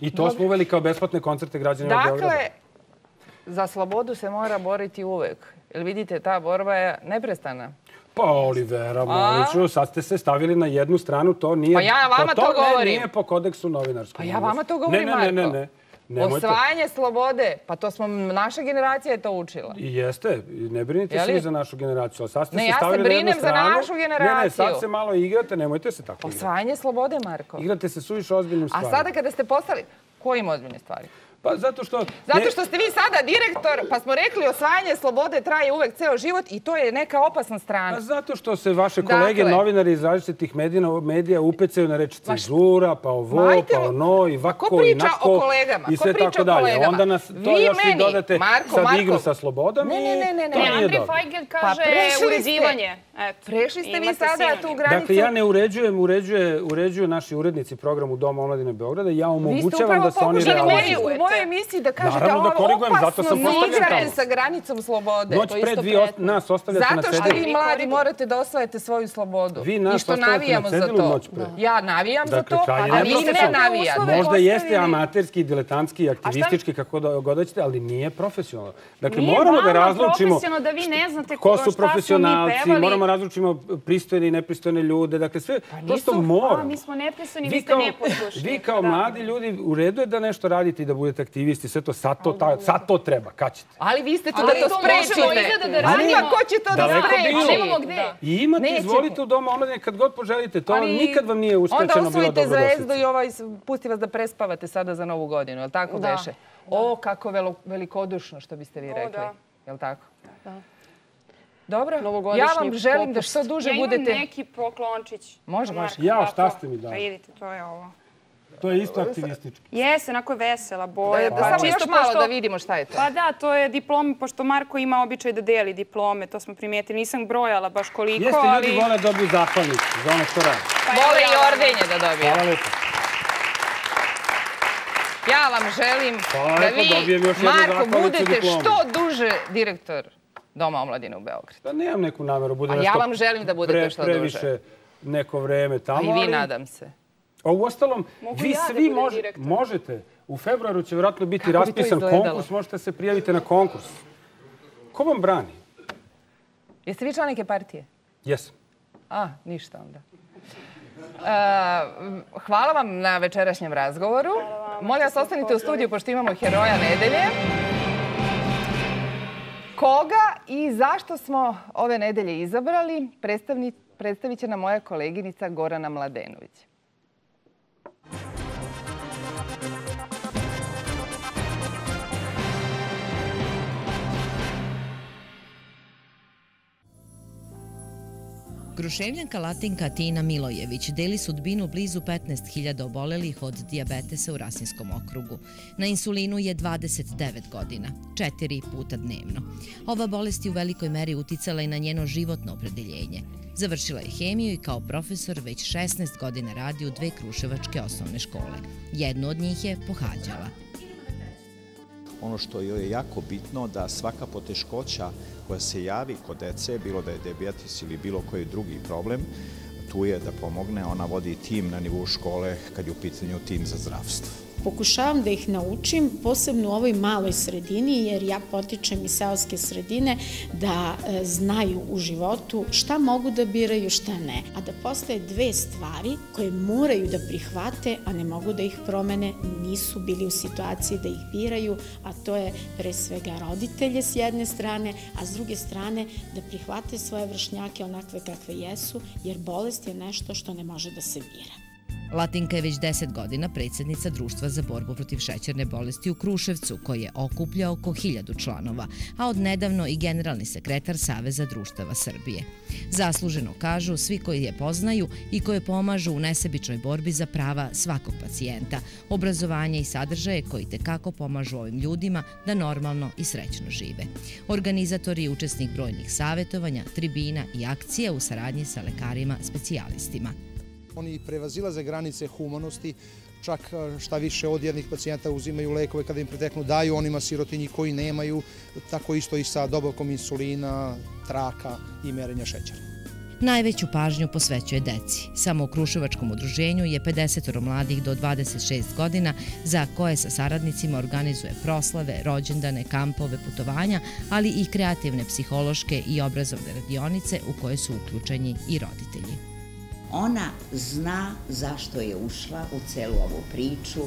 I to smo uveli kao besplatne koncerte građanima Beograda. Dakle, za slobodu se mora boriti uvek. Jer vidite, ta borba je neprestana. Pa, Olivera, Moliću, sad ste se stavili na jednu stranu, to nije... Pa ja vama to govorim. Nije po kodeksu novinarskom. Pa ja vama to govorim, Marko. Osvajanje slobode, pa to smo, naša generacija je to učila. I jeste, ne brinite se za našu generaciju, ali sad ste se stavili na jednu stranu. Ne, ja se brinem za našu generaciju. Ne, sad se malo igrate, nemojte se tako igrati. Osvajanje slobode, Marko. Igrate se suviše ozbiljnim stvarima. A sada kada ste postali, kojim ozbiljnim stvarima? Pa zato što... Zato što ste vi sada direktor, pa smo rekli osvajanje slobode traje uvek ceo život i to je neka opasna strana. Pa zato što se vaše kolege, novinari iz različitih medija upecaju na reč cenzura, pa ovo, pa ono, i vako, i nako, i sve tako dalje. Onda nas to još i dodate sad igru sa slobodom i to nije Andrej dobro. Fajgel kaže uređivanje. Prešli ste vi sada tu granicu. Dakle, ja ne uređuju naši urednici programu Doma omladine Beograda, ja omogućavam da se oni realizuju. U mojoj emisiji da kažete ovo opasno ne igrate sa granicom slobode. Noć pred vi nas ostavljate na cedilu. Zato što vi mladi morate da osvajate svoju slobodu. I što navijamo za to. Ja navijam za to, a vi ne navijate. Možda jeste amaterski, diletantski, aktivistički, kako god hoćete, ali nije profesionalno. Dakle, moramo da razlučimo ko su profesionalci, moramo razlučimo pristojne i nepristojne ljude. Dakle, sve prosto moramo. Mi smo nepristojni, vi ste neposlušni. Vi kao mladi ljudi, u redu je da nešto radite i da budete aktivisti, sve to, sad to treba, kad ćete? Ali vi ste tu da to sprečite. Ali ima ko će to da spreči? I imate, izvolite u Domu omladine kad god poželite, to nikad vam nije uskraćeno bilo dobrodošlice. Onda usvojite zvezdu i pusti vas da prespavate sada za Novu godinu, je li tako beše? O, kako velikodušno, što biste vi rekli, je li tako? Da. Dobro, ja vam želim da što duže budete... Ja imam neki poklončić. Može. Jao, šta ste mi dali? Pa idite, to je ovo. To je isto aktivistički. Jeste, onako je vesela boja. Samo još malo da vidimo šta je to. Pa da, to je diplome, pošto Marko ima običaj da deli diplome, to smo primijetili. Nisam brojala baš koliko, ali... Jeste, ljudi vole dobiju zahvalnicu za ono što radi. Vole i ordenje da dobiju. Hvala lepo. Ja vam želim da vi, Marko, budete što duže direktor Doma omladine u Beogradu. Da nemam neku nameru, bude nešto... A ja vam želim da budete što duže. Previše neko vreme tamo, ali... A i vi, nadam se. A uostalom, vi svi možete. U februaru će vjerojatno biti raspisan konkurs, možete se prijaviti na konkurs. Ko vam brani? Jeste vi član neke partije? Jesam. A, ništa onda. Hvala vam na večerašnjem razgovoru. Molim vas, ostanite u studiju, pošto imamo heroja nedelje. Koga i zašto smo ove nedelje izabrali, predstavit će nam moja koleginica Gorana Mladenović. Kruševljanka Latinka Tina Milojević deli sudbinu blizu 15.000 obolelih od dijabetesa u Rasinskom okrugu. Na insulinu je 29 godina, 4 puta dnevno. Ova bolest je u velikoj meri uticala i na njeno životno opredeljenje. Završila je hemiju i kao profesor već 16 godina radi u 2 kruševačke osnovne škole. Jednu od njih je pohađala. Ono što je jako bitno da svaka poteškoća koja se javi kod dece, bilo da je dijabetes ili bilo koji drugi problem, tu je da pomogne. Ona vodi tim na nivou škole kad je u pitanju tim za zdravstvo. Pokušavam da ih naučim, posebno u ovoj maloj sredini, jer ja potičem iz seoske sredine, da znaju u životu šta mogu da biraju, šta ne. A da postoje 2 stvari koje moraju da prihvate, a ne mogu da ih promene, nisu bili u situaciji da ih biraju, a to je pre svega roditelje s jedne strane, a s druge strane da prihvate svoje vršnjake onakve kakve jesu, jer bolest je nešto što ne može da se bira. Latinka je već 10 godina predsjednica Društva za borbu protiv šećerne bolesti u Kruševcu, koje okuplja oko 1000 članova, a odnedavno i generalni sekretar Saveza društava Srbije. Zasluženo kažu svi koji je poznaju i koje pomažu u nesebičnoj borbi za prava svakog pacijenta, obrazovanje i sadržaje koji tekako pomažu ovim ljudima da normalno i srećno žive. Organizator i učesnik brojnih savjetovanja, tribina i akcija u saradnji sa lekarima specijalistima. Oni prevazilaze granice humanosti, čak šta više od jednih pacijenta uzimaju lekove kada im preteknu, daju onima sirotinji koji nemaju, tako isto i sa dobavkom insulina, traka i merenja šećera. Najveću pažnju posvećuje deci. Samo u Kruševačkom udruženju je 50 mladih do 26 godina za koje sa saradnicima organizuje proslave, rođendane, kampove, putovanja, ali i kreativne psihološke i obrazovne radionice u koje su uključeni i roditelji. Ona zna zašto je ušla u celu ovu priču,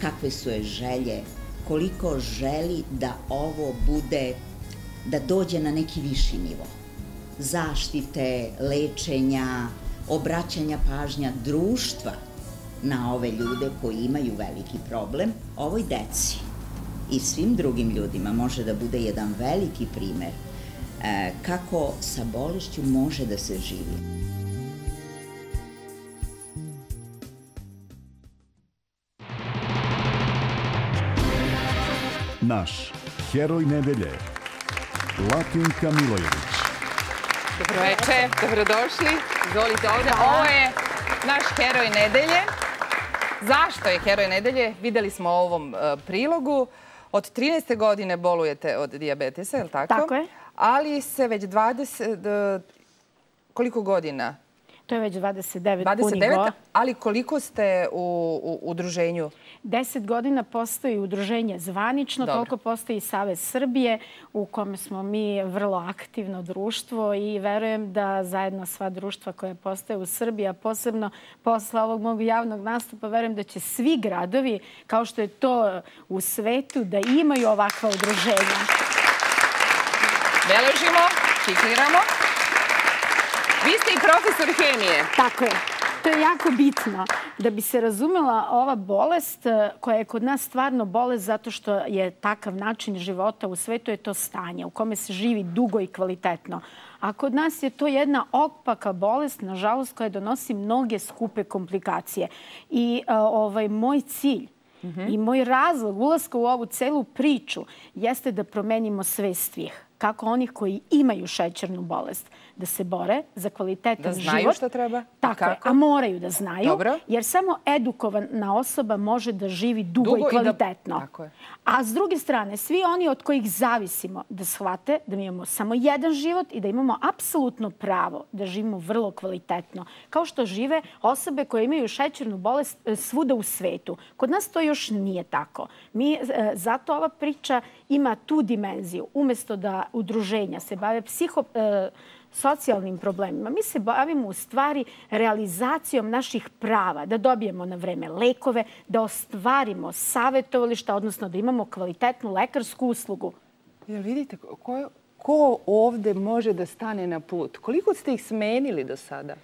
kakve su je želje, koliko želi da ovo bude, da dođe na neki viši nivo. Zaštite, lečenja, obraćanja pažnja društva na ove ljude koji imaju veliki problem. Ovoj deci i svim drugim ljudima može da bude jedan veliki primer kako sa bolešću može da se živi. Naš heroj nedelje, Latinka Milojević. Dobroveče, dobrodošli. Izvolite ovdje. Ovo je naš heroj nedelje. Zašto je heroj nedelje? Videli smo u ovom prilogu. Od 13. godine bolujete od dijabetesa, je li tako? Tako je. Ali se već 20... Koliko godina? To je već 29 punih godina. Ali koliko ste u udruženju? 10 godina postoji udruženje zvanično, toliko postoji Savez Srbije u kome smo mi vrlo aktivno društvo i verujem da zajedno sva društva koja postoje u Srbiji, a posebno posle ovog mog javnog nastupa, verujem da će svi gradovi, kao što je to u svetu, da imaju ovakva udruženja. Beležimo, čikliramo. Vi ste i profesor hemije. Tako je. To je jako bitno. Da bi se razumela ova bolest, koja je kod nas stvarno bolest zato što je takav način života u svetu, je to stanje u kome se živi dugo i kvalitetno. A kod nas je to jedna opaka bolest, nažalost, koja donosi mnoge skupe komplikacije. I moj cilj i moj razlog ulaska u ovu celu priču jeste da promenimo svest svih. Kako onih koji imaju šećernu bolest, da se bore za kvalitetan život. Da znaju što treba? Tako je, a moraju da znaju, jer samo edukovana osoba može da živi dugo i kvalitetno. A s druge strane, svi oni od kojih zavisimo da shvate da mi imamo samo jedan život i da imamo apsolutno pravo da živimo vrlo kvalitetno. Kao što žive osobe koje imaju šećernu bolest svuda u svetu. Kod nas to još nije tako. Zato ova priča ima tu dimenziju. Umesto da udruženja se bave socijalnim problemima. Mi se bavimo u stvari realizacijom naših prava, da dobijemo na vreme lekove, da ostvarimo savjetovališta, odnosno da imamo kvalitetnu lekarsku uslugu. Jel vidite, ko ovdje može da stane na put? Koliko ste ih smenili do sada?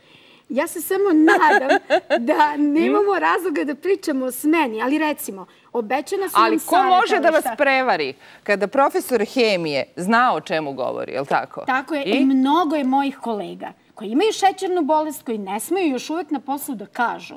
Ja se samo nadam da nemamo razloga da pričamo o smeni, ali recimo, obećana su nam savjetovališta. Ali ko može da vas prevari kada profesor hemije zna o čemu govori, je li tako? Tako je, i mnogo je mojih kolega koji imaju šećernu bolest, koji ne smeju još uvijek na poslu da kažu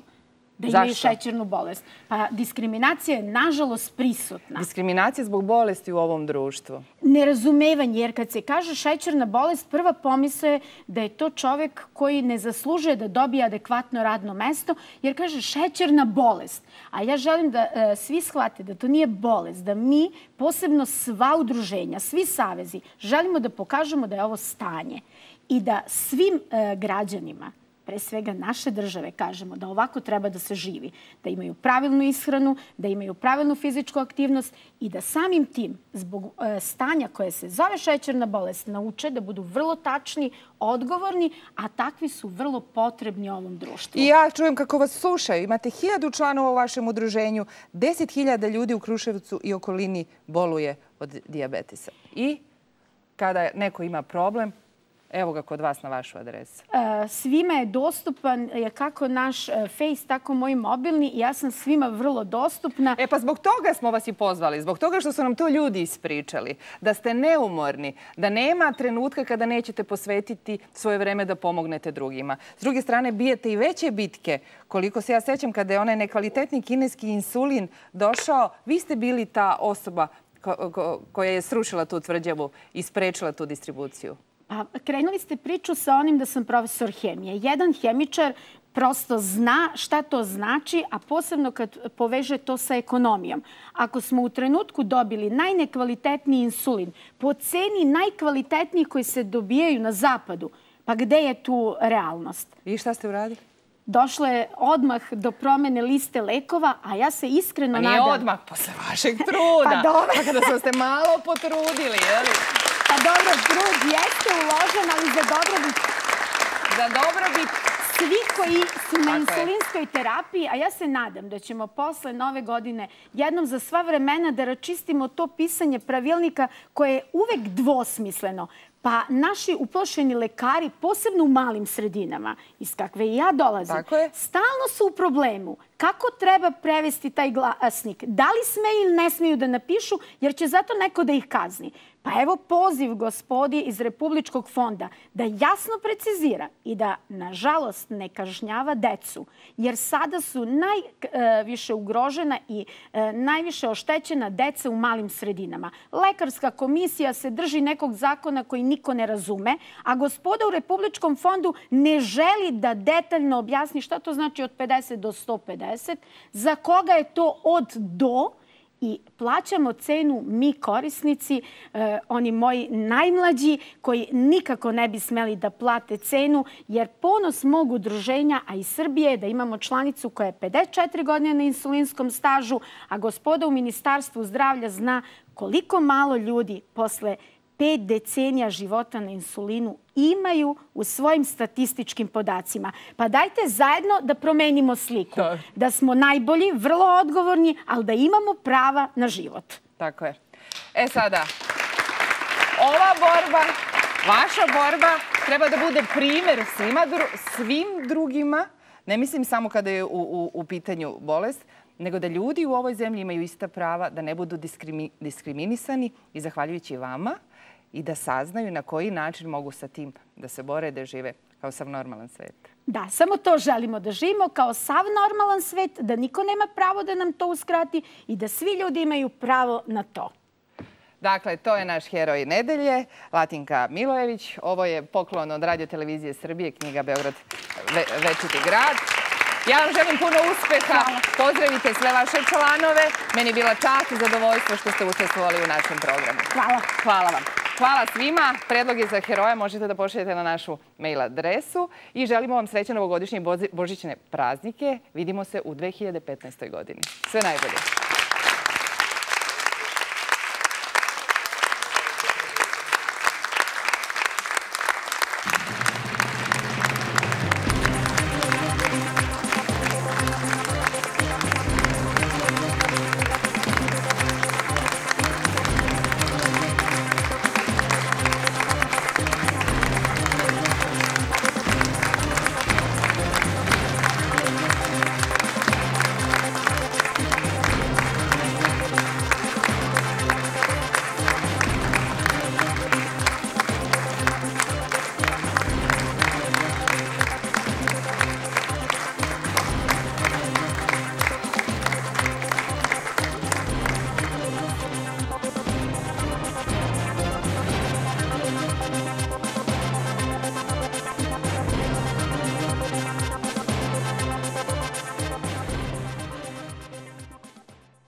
da imaju šećernu bolest. Pa diskriminacija je nažalost prisutna. Diskriminacija zbog bolesti u ovom društvu? Nerazumevanje, jer kad se kaže šećerna bolest, prva pomisla je da je to čovjek koji ne zaslužuje da dobije adekvatno radno mesto, jer kaže šećerna bolest. A ja želim da svi shvate da to nije bolest, da mi, posebno sva udruženja, svi savezi, želimo da pokažemo da je ovo stanje i da svim građanima, pre svega naše države, kažemo da ovako treba da se živi, da imaju pravilnu ishranu, da imaju pravilnu fizičku aktivnost i da samim tim, zbog stanja koje se zove šećerna bolest, nauče da budu vrlo tačni, odgovorni, a takvi su vrlo potrebni ovom društvu. I ja čujem kako vas slušaju. Imate 1000 članova u vašem udruženju, 10.000 ljudi u Kruševcu i okolini boluje od dijabetesa. I kada neko ima problem, Evo ga kod vas na vašu adresu. Svima je dostupan kako naš Face, tako moj mobilni. Ja sam svima vrlo dostupna. Pa zbog toga smo vas i pozvali. Zbog toga što su nam to ljudi ispričali. Da ste neumorni. Da nema trenutka kada nećete posvetiti svoje vreme da pomognete drugima. S druge strane, bijete i veće bitke. Koliko se ja sećam, kada je onaj nekvalitetni kineski insulin došao, vi ste bili ta osoba koja je srušila tu tvrđavu i sprečila tu distribuciju. Krenuli ste priču sa onim da sam profesor hemije. Jedan hemičar prosto zna šta to znači, a posebno kad poveže to sa ekonomijom. Ako smo u trenutku dobili najnekvalitetniji insulin po ceni najkvalitetnijih koji se dobijaju na zapadu, pa gde je tu realnost? I šta ste uradili? Došlo je odmah do promene liste lekova, a ja se iskreno nadam... Nije odmah, posle vašeg truda. Pa kada ste malo potrudili, jeli? Pa dobro, trud jeste uložen, ali za dobrobit. Za dobrobit svi koji su na insulinskoj terapiji, a ja se nadam da ćemo posle nove godine jednom za sva vremena da račistimo to pisanje pravilnika koje je uvek dvosmisleno. Pa naši uplašeni lekari, posebno u malim sredinama, iz kakve i ja dolazim, stalno su u problemu. Kako treba prevesti taj glasnik? Da li smeju ili ne smeju da napišu, jer će zato neko da ih kazni. Pa evo poziv gospodi iz Republičkog fonda da jasno precizira i da, nažalost, ne kažnjava decu, jer sada su najviše ugrožena i najviše oštećena deca u malim sredinama. Lekarska komisija se drži nekog zakona koji niko ne razume, a gospoda u Republičkom fondu ne želi da detaljno objasni šta to znači od 50 do 150, za koga je to od do, i plaćamo cenu mi korisnici, oni moji najmlađi koji nikako ne bi smeli da plate cenu, jer ponos mog udruženja, a i Srbije je da imamo članicu koja je 54 godine na insulinskom stažu, a gospoda u Ministarstvu zdravlja zna koliko malo ljudi posle 5 decenija života na insulinu imaju u svojim statističkim podacima. Pa dajte zajedno da promenimo sliku. Da smo najbolji, vrlo odgovorni, ali da imamo prava na život. Tako je. Sada, ova borba, vaša borba, treba da bude primer svim drugima. Ne mislim samo kada je u pitanju bolest, nego da ljudi u ovoj zemlji imaju ista prava, da ne budu diskriminisani i zahvaljujući vama, i da saznaju na koji način mogu sa tim da se bore, da žive kao sav normalan svet. Da, samo to želimo, da živimo kao sav normalan svet, da niko nema pravo da nam to uskrati i da svi ljudi imaju pravo na to. Dakle, to je naš heroj nedelje, Latinka Milojević. Ovo je poklon od Radio Televizije Srbije, knjiga Beograd večiti grad. Ja vam želim puno uspeha. Pozdravite sve vaše članove. Meni je bila čast i zadovoljstvo što ste učestvovali u našem programu. Hvala. Hvala vam. Hvala svima. Predloge za heroja možete da pošaljete na našu mail adresu i želimo vam srećne novogodišnje i božićne praznike. Vidimo se u 2015. godini. Sve najbolje.